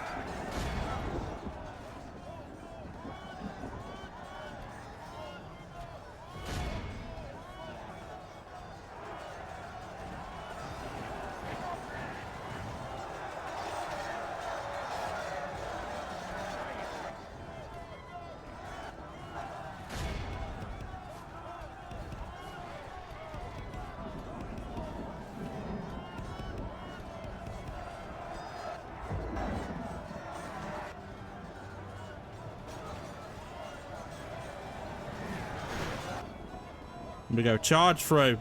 Here we go. Charge through.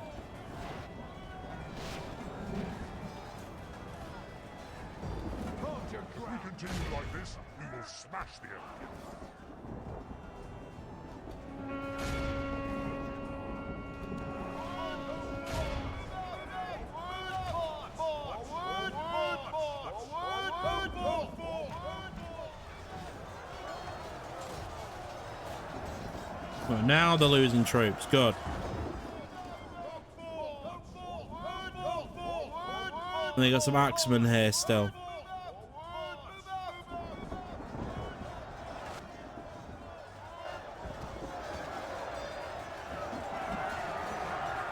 If we continue like this, we will smash the enemy. Well, now they're losing troops. Good. And they got some axemen here still.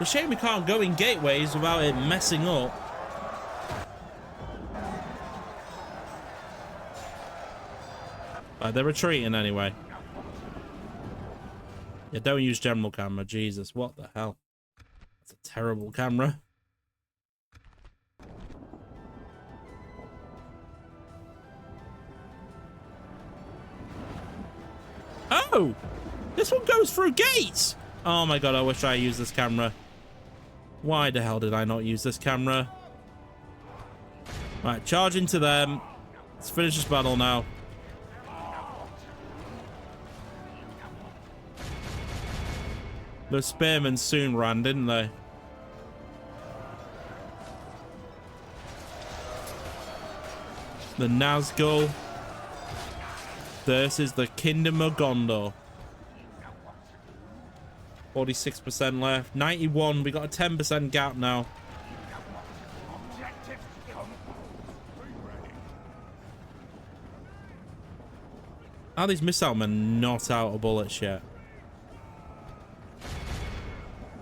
It's a shame we can't go in gateways without it messing up. They're retreating anyway. Yeah, don't use general camera. Jesus, what the hell? That's a terrible camera. Oh! This one goes through gates! Oh my god, I wish I used this camera. Why the hell did I not use this camera? Right, charge into them. Let's finish this battle now. The spearmen soon ran, didn't they? The Nazgul versus the Kingdom of Gondor. 46% left. 91. We got a 10% gap now. Are these missile men not out of bullets yet?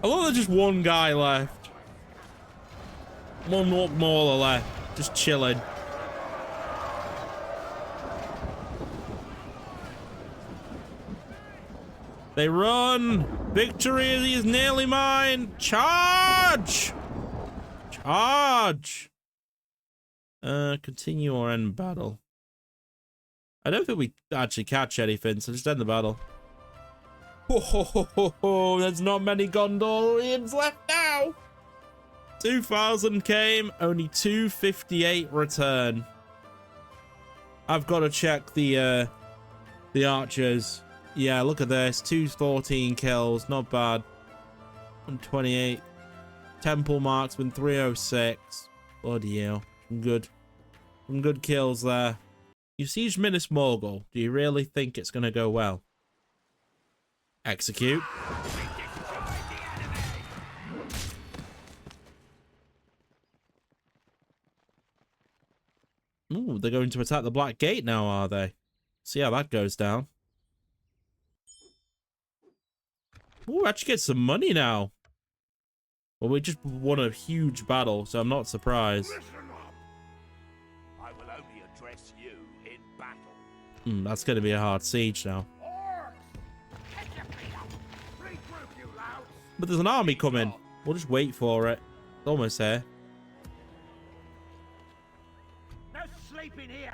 I love there's just one guy left. One Mauler left. Just chilling. They run. Victory is nearly mine. Charge. Charge. Continue or end battle. I don't think we actually catch anything, so just end the battle. Oh, there's not many Gondorians left now. 2,000 came, only 258 return. I've got to check the archers. Yeah, look at this. 214 kills, not bad. 128. Temple marksman 306. Bloody hell. Some good kills there. You siege Minas Morgul. Do you really think it's gonna go well? Execute. Ooh, they're going to attack the Black Gate now, are they? See how that goes down. Ooh, actually get some money now. Well, we just won a huge battle, so I'm not surprised. I will only address you in battle. That's going to be a hard siege now. But there's an army coming. We'll just wait for it. It's almost here. No sleeping here.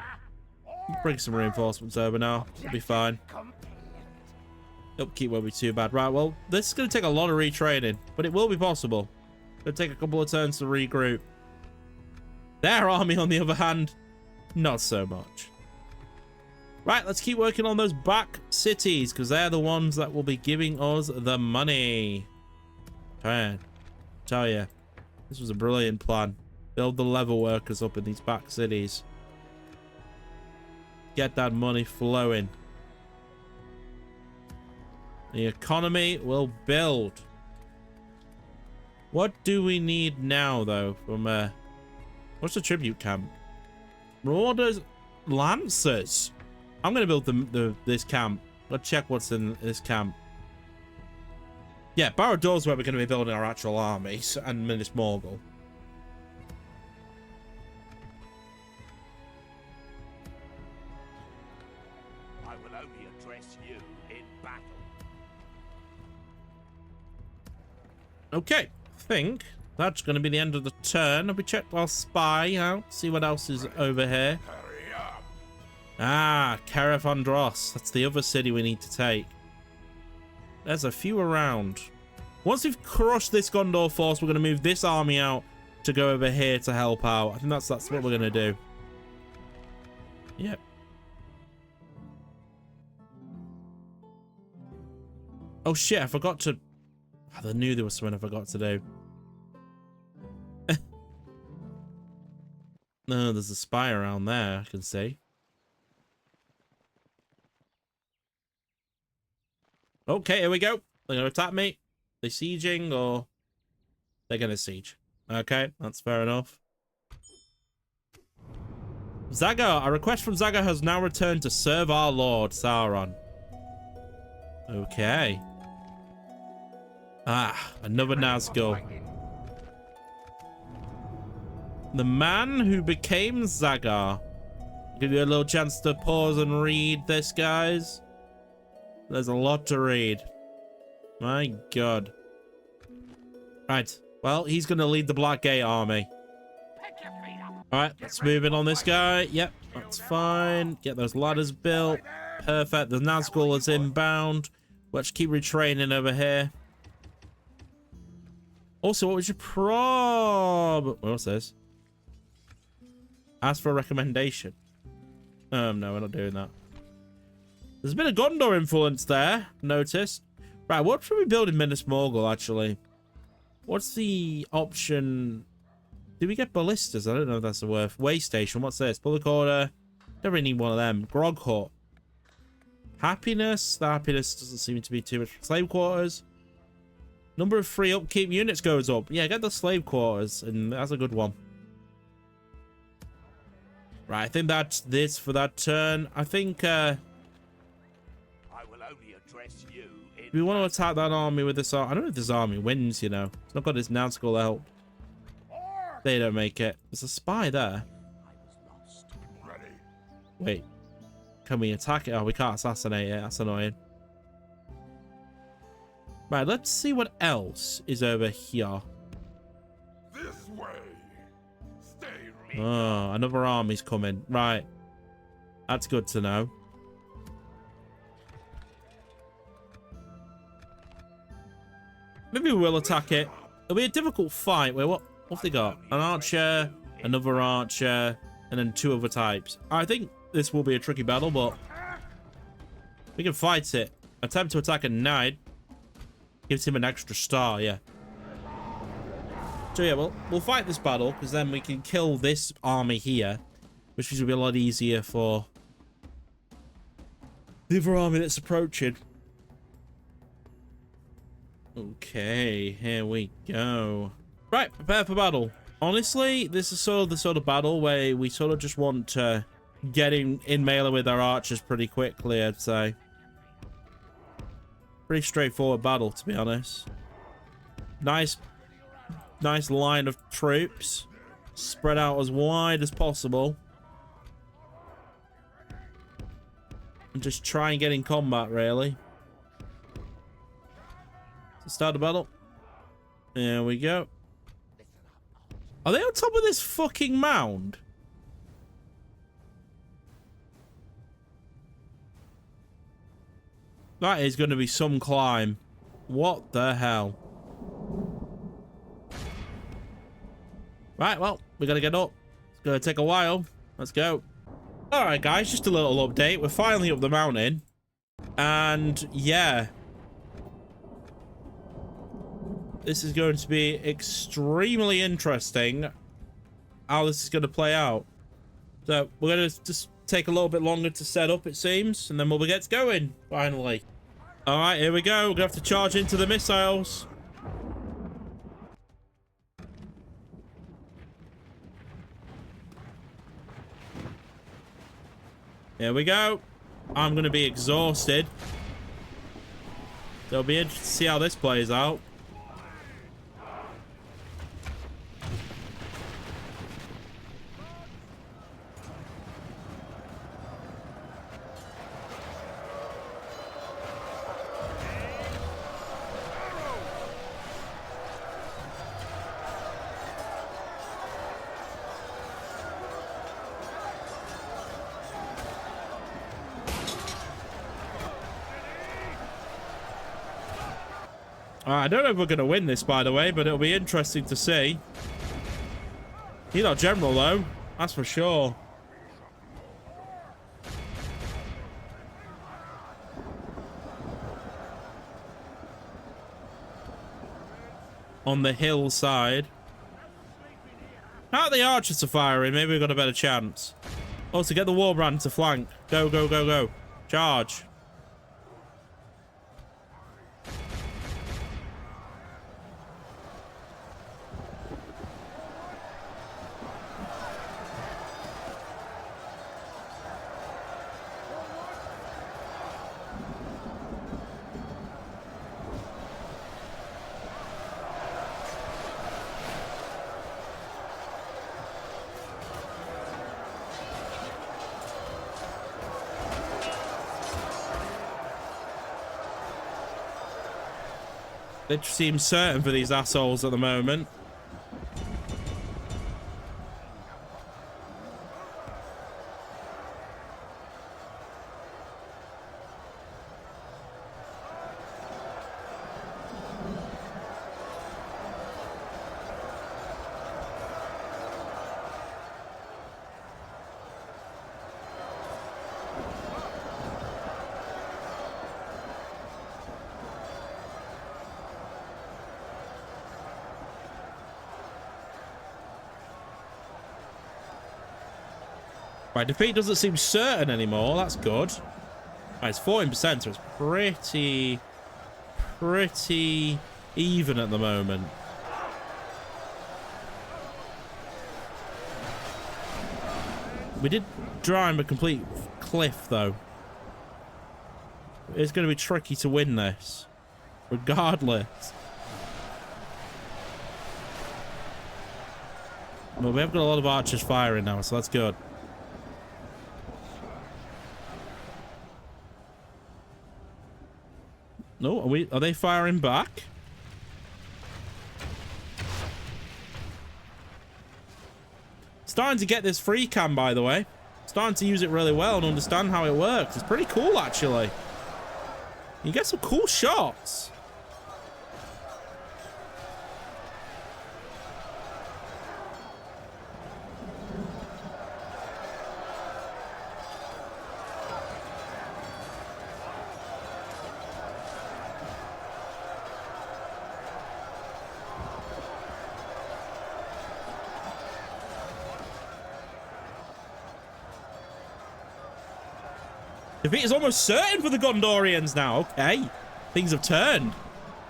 Bring some reinforcements over now. It'll be fine. Upkeep won't be too bad. Right, well, this is going to take a lot of retraining, but it will be possible. It'll take a couple of turns to regroup. Their army, on the other hand, not so much. Right, let's keep working on those back cities, because they're the ones that will be giving us the money. Man, tell you, this was a brilliant plan. Build the level workers up in these back cities. Get that money flowing. The economy will build. What do we need now, though? From what's the tribute camp? Mordor's Lancers. I'm gonna build this camp. Let's check what's in this camp. Yeah, Barad-dûr's where we're gonna be building our actual armies, and Minas Morgul. I will only address you in battle. Okay, I think that's going to be the end of the turn. Have we checked our spy out? See what else is over here. Ah, Caravandros. That's the other city we need to take. There's a few around. Once we've crushed this Gondor force, we're going to move this army out to go over here to help out. I think that's what we're going to do. Yep. Oh shit, I forgot to... I knew there was something I forgot to do. No, there's a spy around there, I can see. Okay, here we go. They're going to attack me. They sieging or... They're going to siege. Okay, that's fair enough. Zagar, a request from Zagar has now returned to serve our lord, Sauron. Okay. Ah, another Nazgul. The man who became Zagar. Give you a little chance to pause and read this, guys. There's a lot to read. My God. Right. Well, he's going to lead the Black Gate army. Alright, let's move in on this guy. Yep, that's fine. Get those ladders built. Perfect. The Nazgul is inbound. Let's keep retraining over here. Also, what was your what's this? Ask for a recommendation. No, we're not doing that. There's a bit of Gondor influence there, noticed. Right, what should we build in Minas Morgul, actually? What's the option? Do we get ballistas? I don't know if that's the word. Way station, what's this? Public order. Don't really need one of them. Grog hut. Happiness. The happiness doesn't seem to be too much. Slave quarters. Number of free upkeep units goes up. Yeah, get the slave quarters, and that's a good one. Right, I think that's this for that turn. I think, I will only address you in we want to attack that army with this army. I don't know if this army wins, you know. It's not got his Nazgul help. They don't make it. There's a spy there. Wait. Can we attack it? Oh, we can't assassinate it. That's annoying. Right, let's see what else is over here. This way. Stay. Oh, another army's coming. Right. That's good to know. Maybe we will attack it. It'll be a difficult fight. Wait, what have they got? An archer, another archer, and then 2 other types. I think this will be a tricky battle, but we can fight it. Attempt to attack a knight. Gives him an extra star, yeah. So yeah, we'll fight this battle, because then we can kill this army here, which will be a lot easier for the other army that's approaching. Okay, here we go. Right, prepare for battle. Honestly, this is sort of the sort of battle where we sort of just want to get in melee with our archers pretty quickly, I'd say. Pretty straightforward battle, to be honest. Nice line of troops. Spread out as wide as possible. And just try and get in combat, really. So start the battle. There we go. Are they on top of this fucking mound? That is going to be some climb. What the hell? Right, well, we got to get up. It's going to take a while. Let's go. Alright, guys, just a little update. We're finally up the mountain. And, yeah. This is going to be extremely interesting how this is going to play out. So, we're going to just take a little bit longer to set up, it seems, and then we'll get going, finally. Alright, here we go. We're going to have to charge into the missiles. Here we go. I'm going to be exhausted. So it'll be interesting to see how this plays out. I don't know if we're going to win this, by the way, but it'll be interesting to see. He's not general, though. That's for sure. On the hillside. How are the archers are firing? Maybe we've got a better chance. Oh, to get the warband to flank. Go, go, go, go. Charge. It seems certain for these assholes at the moment. Right, defeat doesn't seem certain anymore. That's good. Right, it's 14%, so it's pretty even at the moment. We did drive a complete cliff, though. It's going to be tricky to win this, regardless. Well, we have got a lot of archers firing now, so that's good. No, are they firing back? Starting to get this free cam, by the way. Starting to use it really well and understand how it works. It's pretty cool, actually. You get some cool shots. Defeat is almost certain for the Gondorians now. Okay. Things have turned.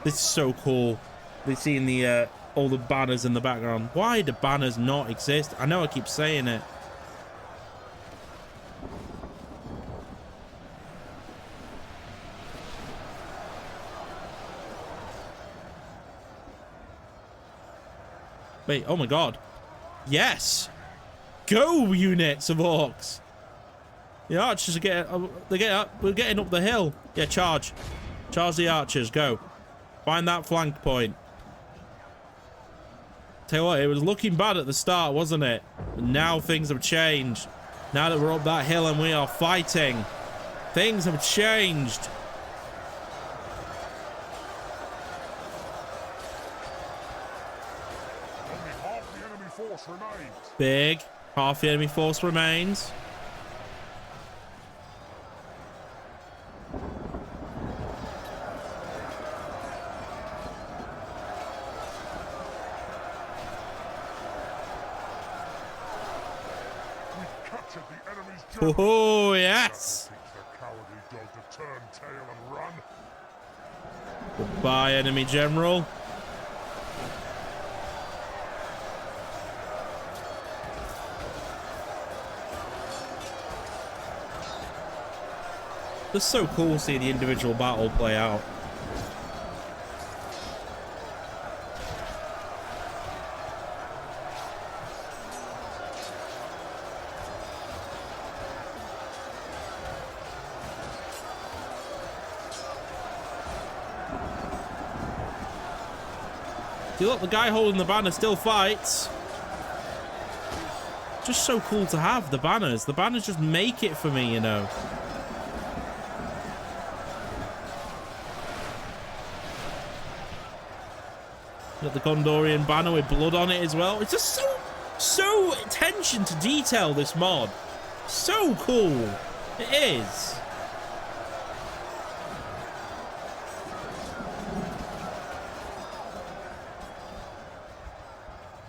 This is so cool. They're seeing the all the banners in the background. Why do banners not exist? I know I keep saying it. Wait, oh my god. Yes. Go, units of orcs. The archers are getting, we're getting up the hill. Yeah, charge. Charge the archers, go. Find that flank point. Tell you what, it was looking bad at the start, wasn't it? But now things have changed. Now that we're up that hill and we are fighting, things have changed. Only half the enemy force remains. Big. Half the enemy force remains. Oh, yes. Teach the cowardly dog to turn tail and run. Goodbye, enemy general. It's so cool to see the individual battle play out. See, look, the guy holding the banner still fights. Just so cool to have the banners. The banners just make it for me, you know. Got the Gondorian banner with blood on it as well. It's just so attention to detail, this mod. So cool. It is.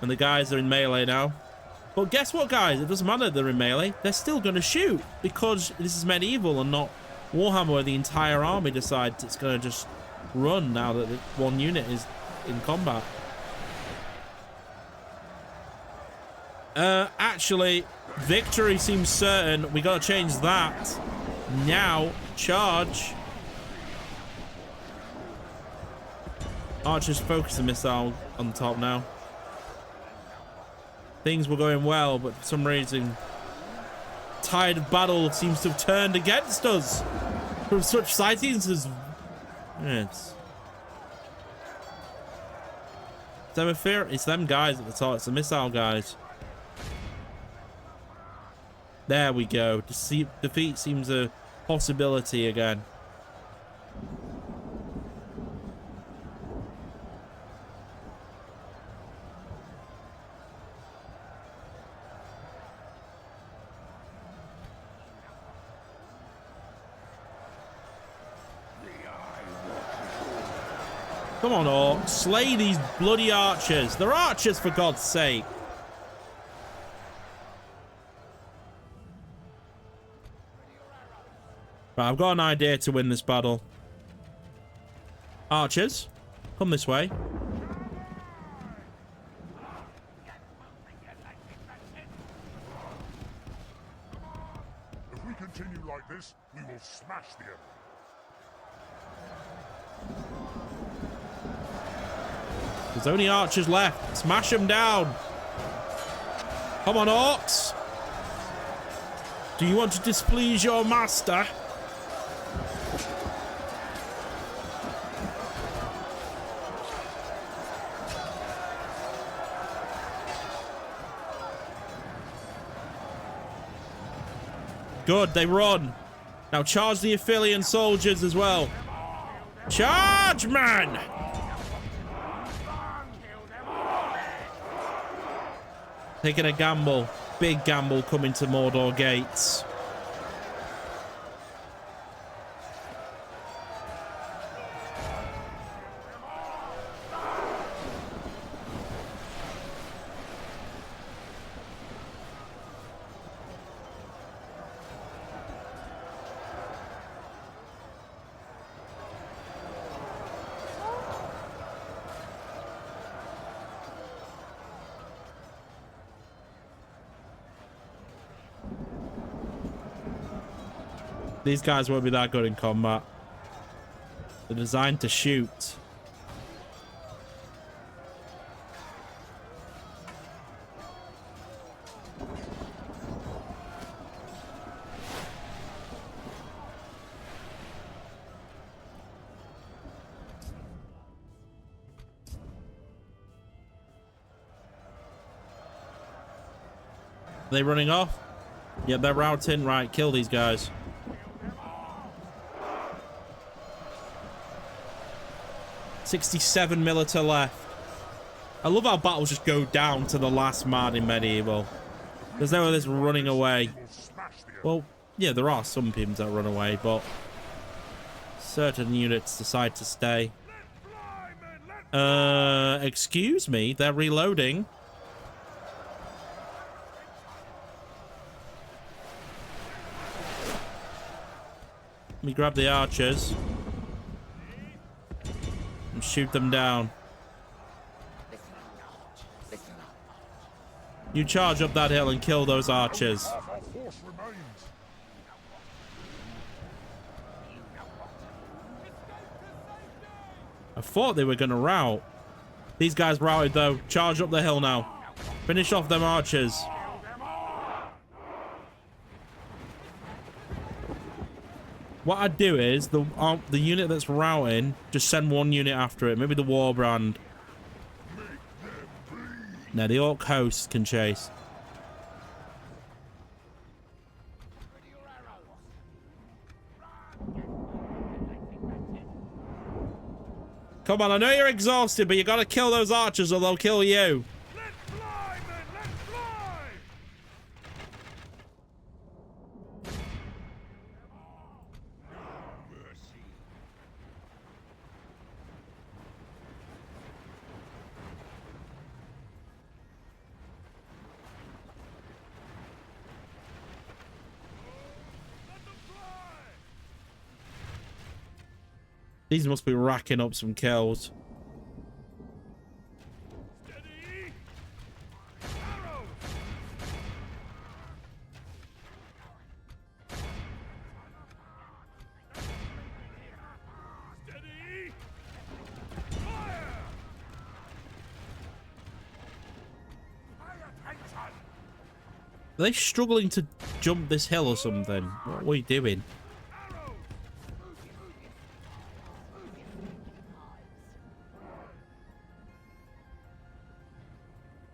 And the guys are in melee now. But guess what, guys? It doesn't matter if they're in melee. They're still going to shoot because this is medieval and not Warhammer, where the entire army decides it's going to just run now that one unit is in combat. Actually, victory seems certain. We got to change that. Now, charge. Archers focus the missile on the top now. Things were going well, but for some reason, tide of battle seems to have turned against us. From such sightings as... It's them guys at the top. It's the missile guys. There we go. Defeat seems a possibility again. Come on, orcs. Slay these bloody archers. They're archers, for God's sake. Right, I've got an idea to win this battle. Archers, come this way. If we continue like this, we will smash the enemy. There's only archers left. Smash them down. Come on, orcs. Do you want to displease your master? Good, they run. Now charge the Aphelion soldiers as well. Charge, man! Taking a gamble. Big gamble coming to Mordor gates. These guys won't be that good in combat. They're designed to shoot. Are they running off? Yeah, they're routing. Right, kill these guys. 67 milita left. I love how battles just go down to the last man in medieval. There's no this running away. Well, yeah, there are some teams that run away, but certain units decide to stay. Excuse me, they're reloading. Let me grab the archers. And shoot them down. You charge up that hill and kill those archers. I thought they were going to rout. These guys routed though. Charge up the hill now. Finish off them archers. What I'd do is, the unit that's routing, just send one unit after it. Maybe the Warbrand. No, the Orc host can chase. Come on, I know you're exhausted, but you gotta kill those archers or they'll kill you. These must be racking up some kills. Steady. Steady. Fire. Are they struggling to jump this hill or something? What are we doing?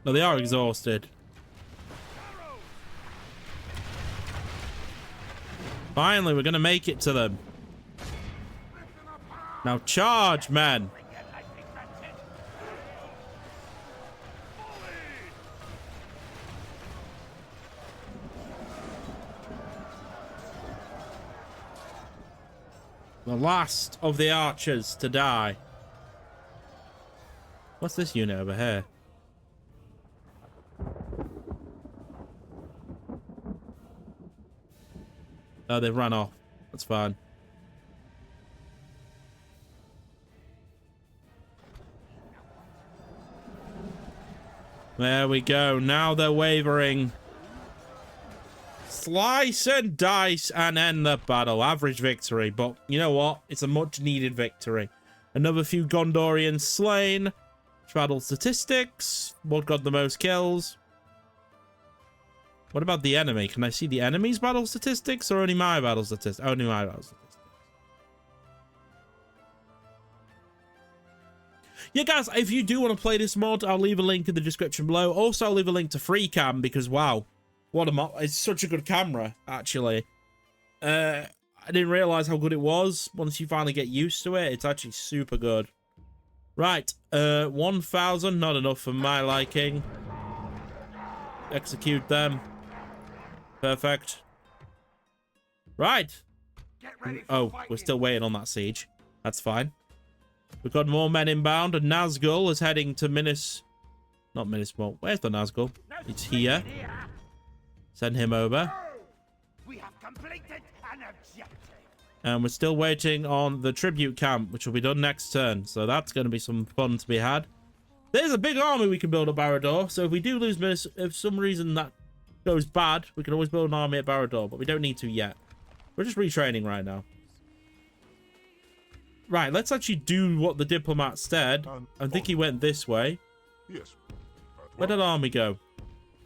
No, they are exhausted. Finally, we're going to make it to them. Now charge, man. The last of the archers to die. What's this unit over here? Oh, they've run off. That's fine. There we go. Now they're wavering. Slice and dice and end the battle. Average victory. But you know what? It's a much needed victory. Another few Gondorians slain. Battle statistics. What got the most kills? What about the enemy? Can I see the enemy's battle statistics or only my battle statistics? Only my battle statistics. Yeah, guys, if you do want to play this mod, I'll leave a link in the description below. Also, I'll leave a link to FreeCam because, wow, what a mod. It's such a good camera, actually. I didn't realize how good it was. Once you finally get used to it, it's actually super good. Right, 1,000, not enough for my liking. Execute them. Perfect. Right. Oh, we're still waiting on that siege. That's fine. We've got more men inbound, and Nazgul is heading to Minas. Not Minas, well, where's the Nazgul? It's here. Send him over. We have completed an objective. And we're still waiting on the tribute camp, which will be done next turn. So that's going to be some fun to be had. There's a big army we can build at Barad-dûr. So if we do lose Minas, if for some reason that goes bad, we can always build an army at Barad-dûr, but we don't need to yet. We're just retraining right now. Right, let's actually do what the diplomat said. I think he went this way. Yes. Where did army go?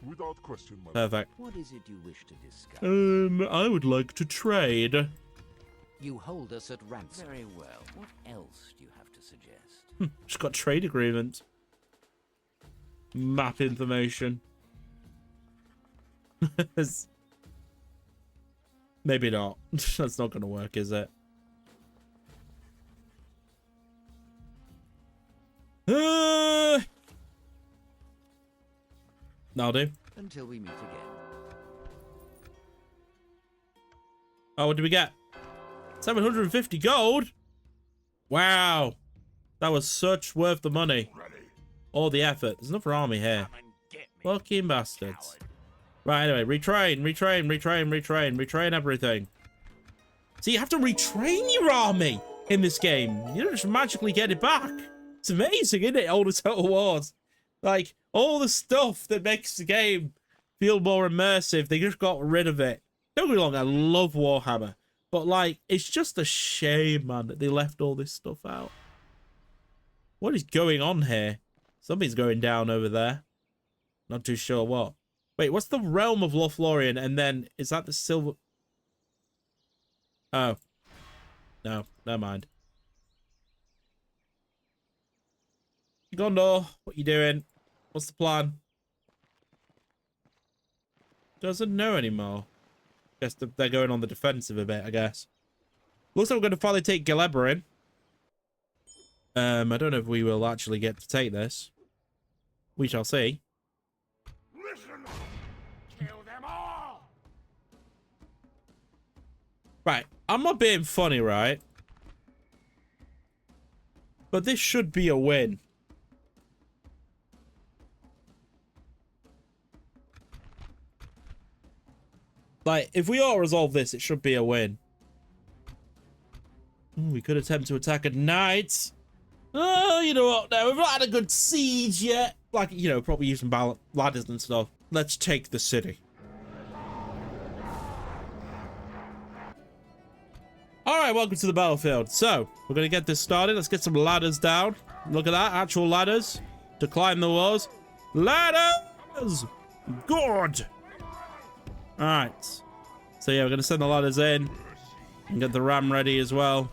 Without question, my Perfect. What is it you wish to discuss? I would like to trade. You hold us at ransom. Very well. What else do you have to suggest? Just got trade agreement. Map information. Maybe not. That's not going to work, is it? That'll do. Until we meet again. Oh, what did we get? 750 gold? Wow. That was such worth the money. All the effort. There's another army here. Come and get me, Fucking bastards. coward. Right, anyway. Retrain everything. So you have to retrain your army in this game. You don't just magically get it back. It's amazing, isn't it? All the Total Wars. Like, all the stuff that makes the game feel more immersive, they just got rid of it. Don't get me wrong, I love Warhammer. But, like, it's just a shame, man, that they left all this stuff out. What is going on here? Something's going down over there. Not too sure what. Wait, what's the realm of Lothlorien? And then, is that the silver... Oh. No, never mind. Gondor, what you doing? What's the plan? Doesn't know anymore. Guess they're going on the defensive a bit, I guess. Looks like we're going to finally take Gelebrin. I don't know if we will actually get to take this. We shall see. Listen, kill them all. Right, I'm not being funny, right? But this should be a win. Like, if we all resolve this, it should be a win. We could attempt to attack at night. Oh, you know what? No, we've not had a good siege yet. Like, you know, probably using ladders and stuff. Let's take the city. Alright, welcome to the battlefield. So, we're going to get this started. Let's get some ladders down. Look at that, actual ladders to climb the walls. Ladders! Good! Alright. So yeah, we're going to send the ladders in and get the ram ready as well.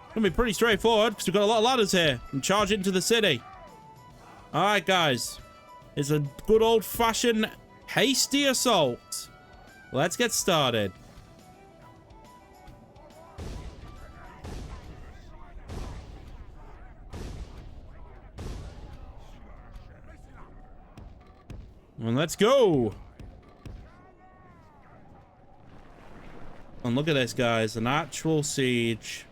It's going to be pretty straightforward because we've got a lot of ladders here and charge into the city. Alright, guys. It's a good old-fashioned hasty assault. Let's get started. And let's go. And look at this, guys. An actual siege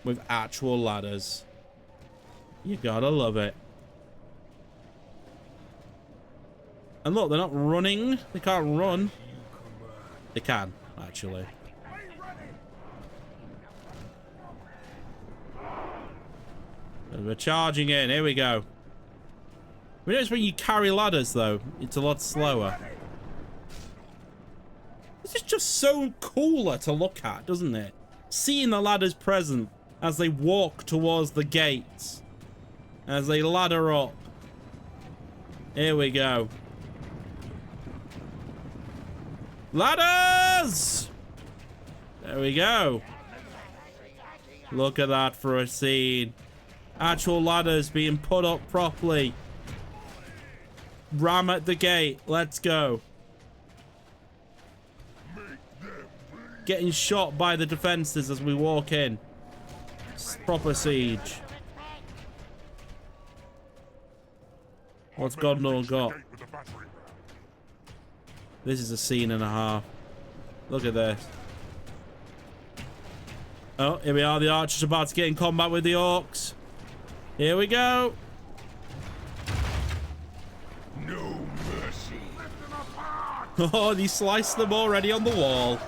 with actual ladders. You gotta love it. And look, they're not running. They can't run. They can, actually. And we're charging in. Here we go. We notice when you carry ladders, though, it's a lot slower. This is just so cooler to look at, doesn't it? Seeing the ladders present as they walk towards the gates. As they ladder up. Here we go. Ladders! There we go. Look at that for a scene. Actual ladders being put up properly. Ram at the gate. Let's go. getting shot by the defenses as we walk in. It's proper siege. What's Gondor got? This is a scene and a half. Look at this. Oh, here we are. The archers are about to get in combat with the orcs. Here we go. No mercy. Oh, he sliced them already on the wall.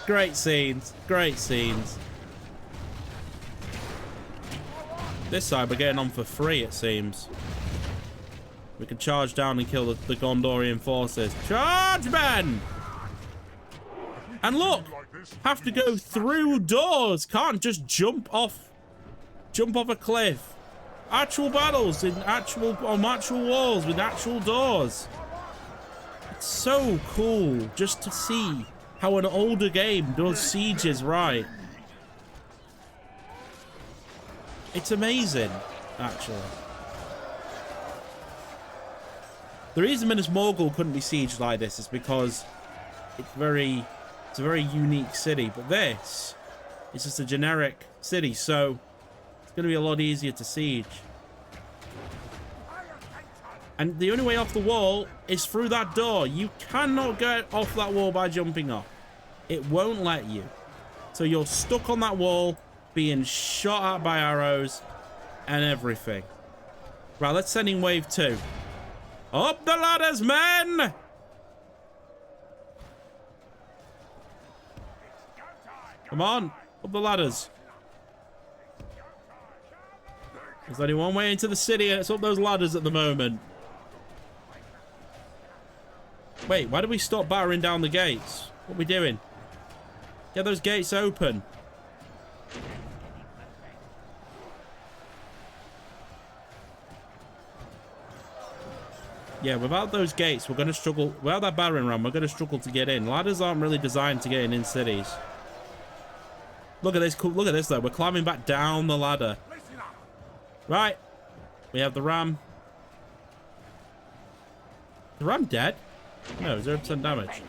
Great scenes. Great scenes. This side we're getting on for free, it seems. We can charge down and kill the Gondorian forces. Charge, men! And look! Have to go through doors. Can't just jump off a cliff. Actual battles on actual walls with actual doors. It's so cool just to see how an older game does sieges right. It's amazing, actually. The reason Minas Morgul couldn't be sieged like this is because it's a very unique city. But this is just a generic city, so it's going to be a lot easier to siege. And the only way off the wall is through that door. You cannot get off that wall by jumping off. It won't let you. So you're stuck on that wall, being shot at by arrows and everything. Right, let's send in wave 2. Up the ladders, men! Come on, up the ladders. There's only one way into the city and it's up those ladders at the moment. Wait, why did we stop battering down the gates? What are we doing? Get those gates open. Yeah, without those gates, we're going to struggle. Without that battering ram, we're going to struggle to get in. Ladders aren't really designed to get in cities. Look at this. Look at this, though. We're climbing back down the ladder. Right. We have the ram. The ram dead? No, 0% damage.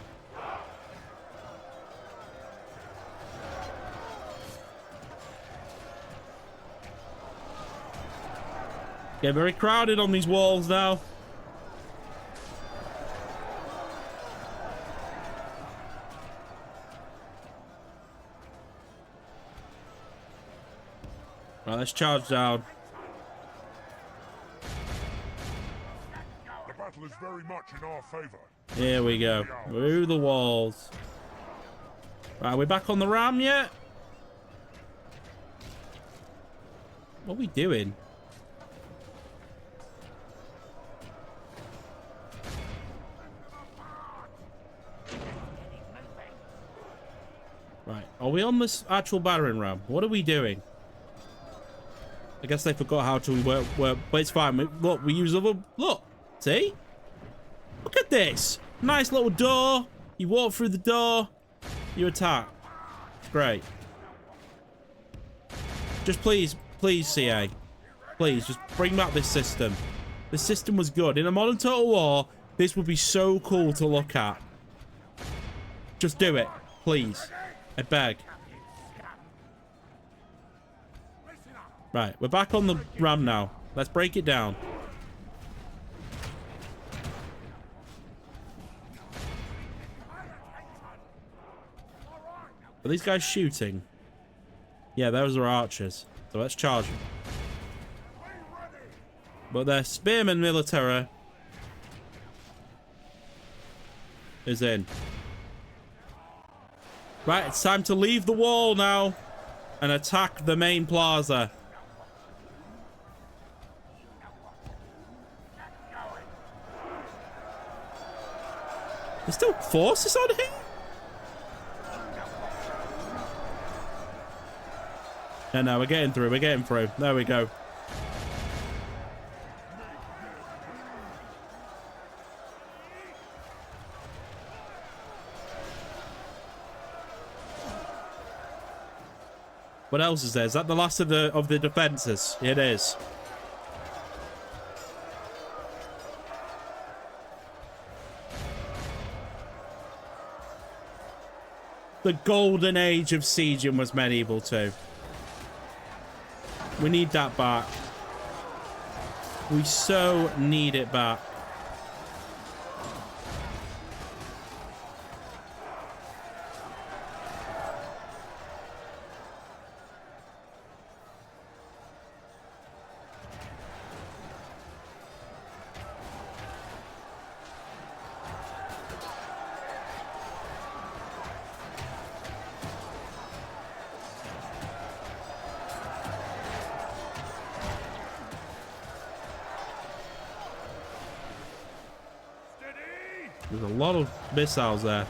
Get very crowded on these walls now. Right, let's charge down. The battle is very much in our favor. Here we go. Through the walls. Right, are we back on the ram yet? What are we doing? Right, are we on this actual battering ram? What are we doing? I guess they forgot how to work, but it's fine. Look, we use other... Look, see? Look at this. Nice little door. You walk through the door. You attack. It's great. Just please, CA. Please, just bring back this system. The system was good. In a modern Total War, this would be so cool to look at. Just do it. Please. I beg. Right, we're back on the ram now. Let's break it down. Are these guys shooting? Yeah, those are archers. So let's charge them. But their spearman military is in. Right, it's time to leave the wall now and attack the main plaza. There's still forces on here? No, we're getting through. We're getting through. There we go. What else is there? Is that the last of the defenses? It is. The golden age of sieging was medieval 2. We need that back. We so need it back. There's a lot of missiles there.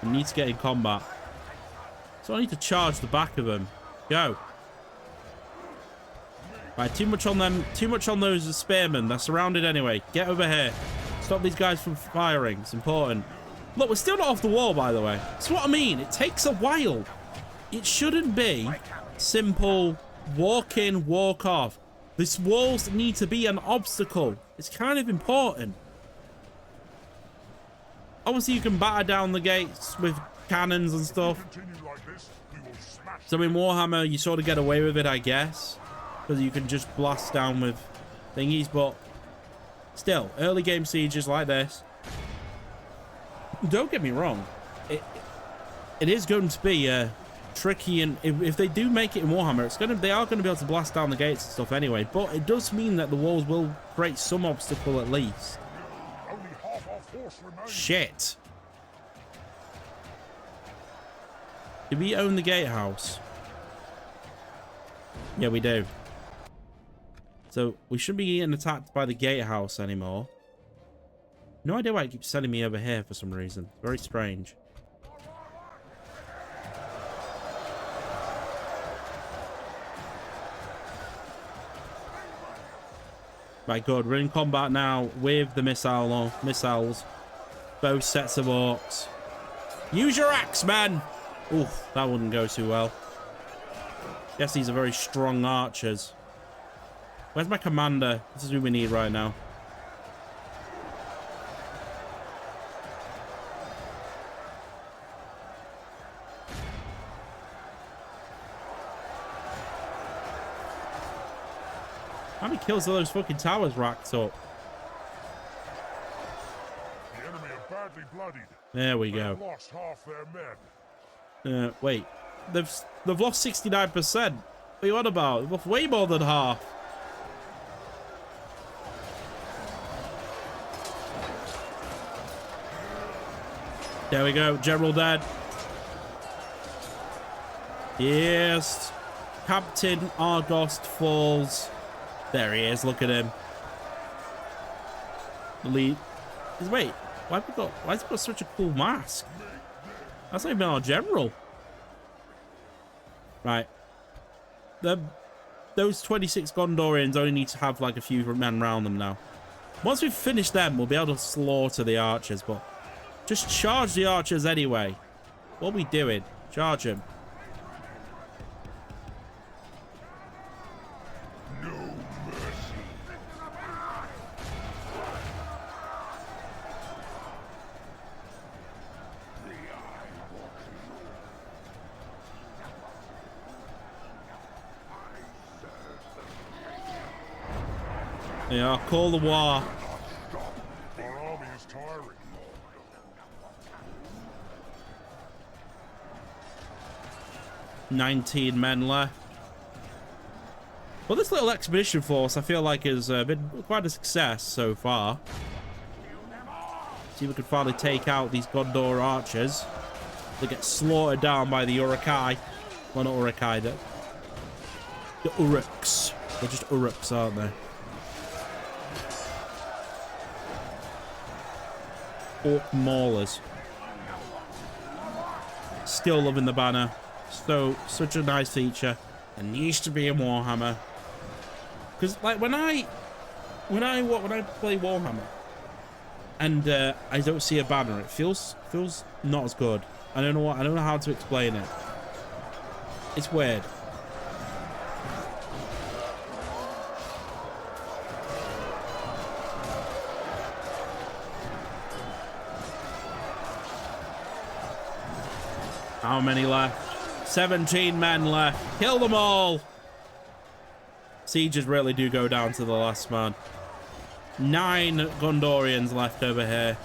We need to get in combat. So I need to charge the back of them. Go. Right, too much on them. Too much on those spearmen. They're surrounded anyway. Get over here. Stop these guys from firing. It's important. Look, we're still not off the wall, by the way. That's what I mean. It takes a while. It shouldn't be simple walk in, walk off. These walls need to be an obstacle. It's kind of important. Obviously, you can batter down the gates with cannons and stuff. So in Warhammer, you sort of get away with it, I guess. Because you can just blast down with thingies. But still, early game sieges like this. Don't get me wrong. It is going to be tricky. And if they do make it in Warhammer, they are going to be able to blast down the gates and stuff anyway. But it does mean that the walls will create some obstacle at least. Shit. Do we own the gatehouse? Yeah, we do. So we shouldn't be getting attacked by the gatehouse anymore. No idea why it keeps sending me over here for some reason. Very strange. Right, good. We're in combat now with the missiles. Both sets of orcs. Use your axe, man! Oof, that wouldn't go too well. Guess these are very strong archers. Where's my commander? This is who we need right now. How many kills are those fucking towers racked up? The enemy are badly bloodied. There we go. They've lost half their men. Wait. They've lost 69%. What are you on about? They've lost way more than half. There we go. General dead. Yes. Captain Argost falls. There he is. Look at him. Wait. Why has he got such a cool mask? That's not even our general. Right. Those 26 Gondorians only need to have like a few men around them now. Once we've finished them, we'll be able to slaughter the archers, but just charge the archers anyway. What are we doing? Charge them. Yeah, call the war. Our army is tiring. 19 men left. Well, this little expedition force, I feel like, has been quite a success so far. See if we can finally take out these Gondor archers. They get slaughtered down by the Uruk-hai. Well, not Uruk-hai, the Uruks. They're just Uruks, aren't they? Orc maulers. Still loving the banner. Such a nice feature. And needs to be in Warhammer. Because like when I play Warhammer and I don't see a banner, it feels not as good. I don't know how to explain it. It's weird. How many left? 17 men left. Kill them all. Sieges really do go down to the last man. 9 Gondorians left over here.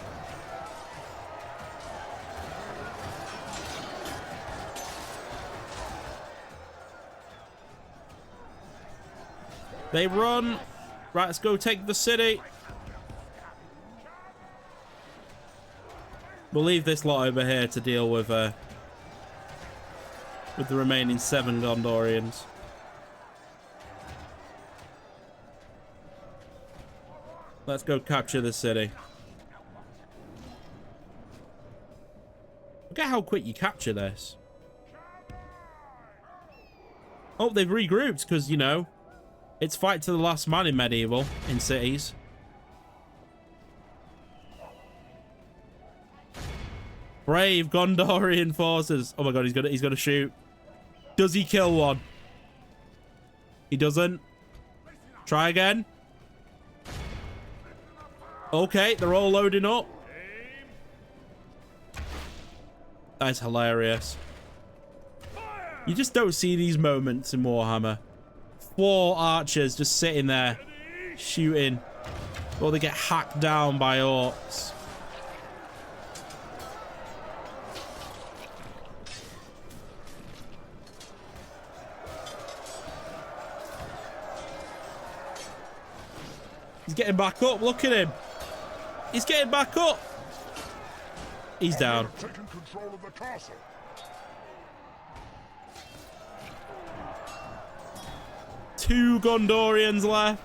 They run. Right, let's go take the city. We'll leave this lot over here to deal with the remaining 7 Gondorians. Let's go capture the city. Look at how quick you capture this. Oh, they've regrouped because, you know, it's fight to the last man in medieval in cities. Brave Gondorian forces. Oh my god, he's gonna shoot. Does he kill one? He doesn't. Try again. Okay, they're all loading up. That's hilarious. You just don't see these moments in Warhammer. 4 archers just sitting there shooting while they get hacked down by orcs. He's getting back up. Look at him. He's getting back up. He's down. Taking control of the castle. Two Gondorians left.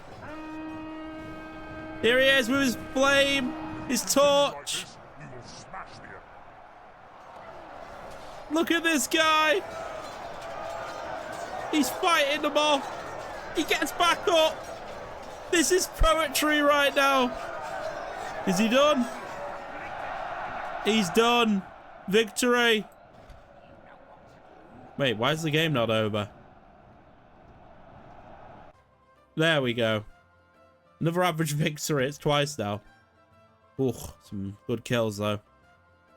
Here he is with his flame, his torch. Look at this guy. He's fighting them off. He gets back up. This is poetry right now. Is he done? He's done. Victory. Wait, why is the game not over? There we go. Another average victory. It's twice now. Ooh, some good kills though.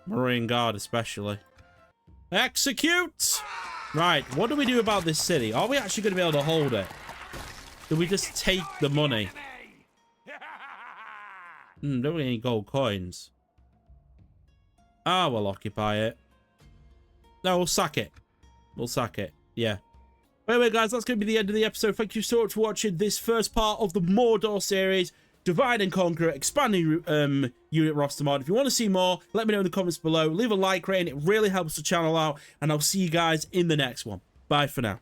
Marine Guard especially. Execute! Right, what do we do about this city? Are we actually going to be able to hold it? Do we just take the money? Don't we get any gold coins? Ah, we'll occupy it. No, we'll sack it. We'll sack it. Yeah. Anyway, guys, that's going to be the end of the episode. Thank you so much for watching this first part of the Mordor series. Divide and Conquer, expanding unit roster mod. If you want to see more, let me know in the comments below. Leave a like rating. It really helps the channel out. And I'll see you guys in the next one. Bye for now.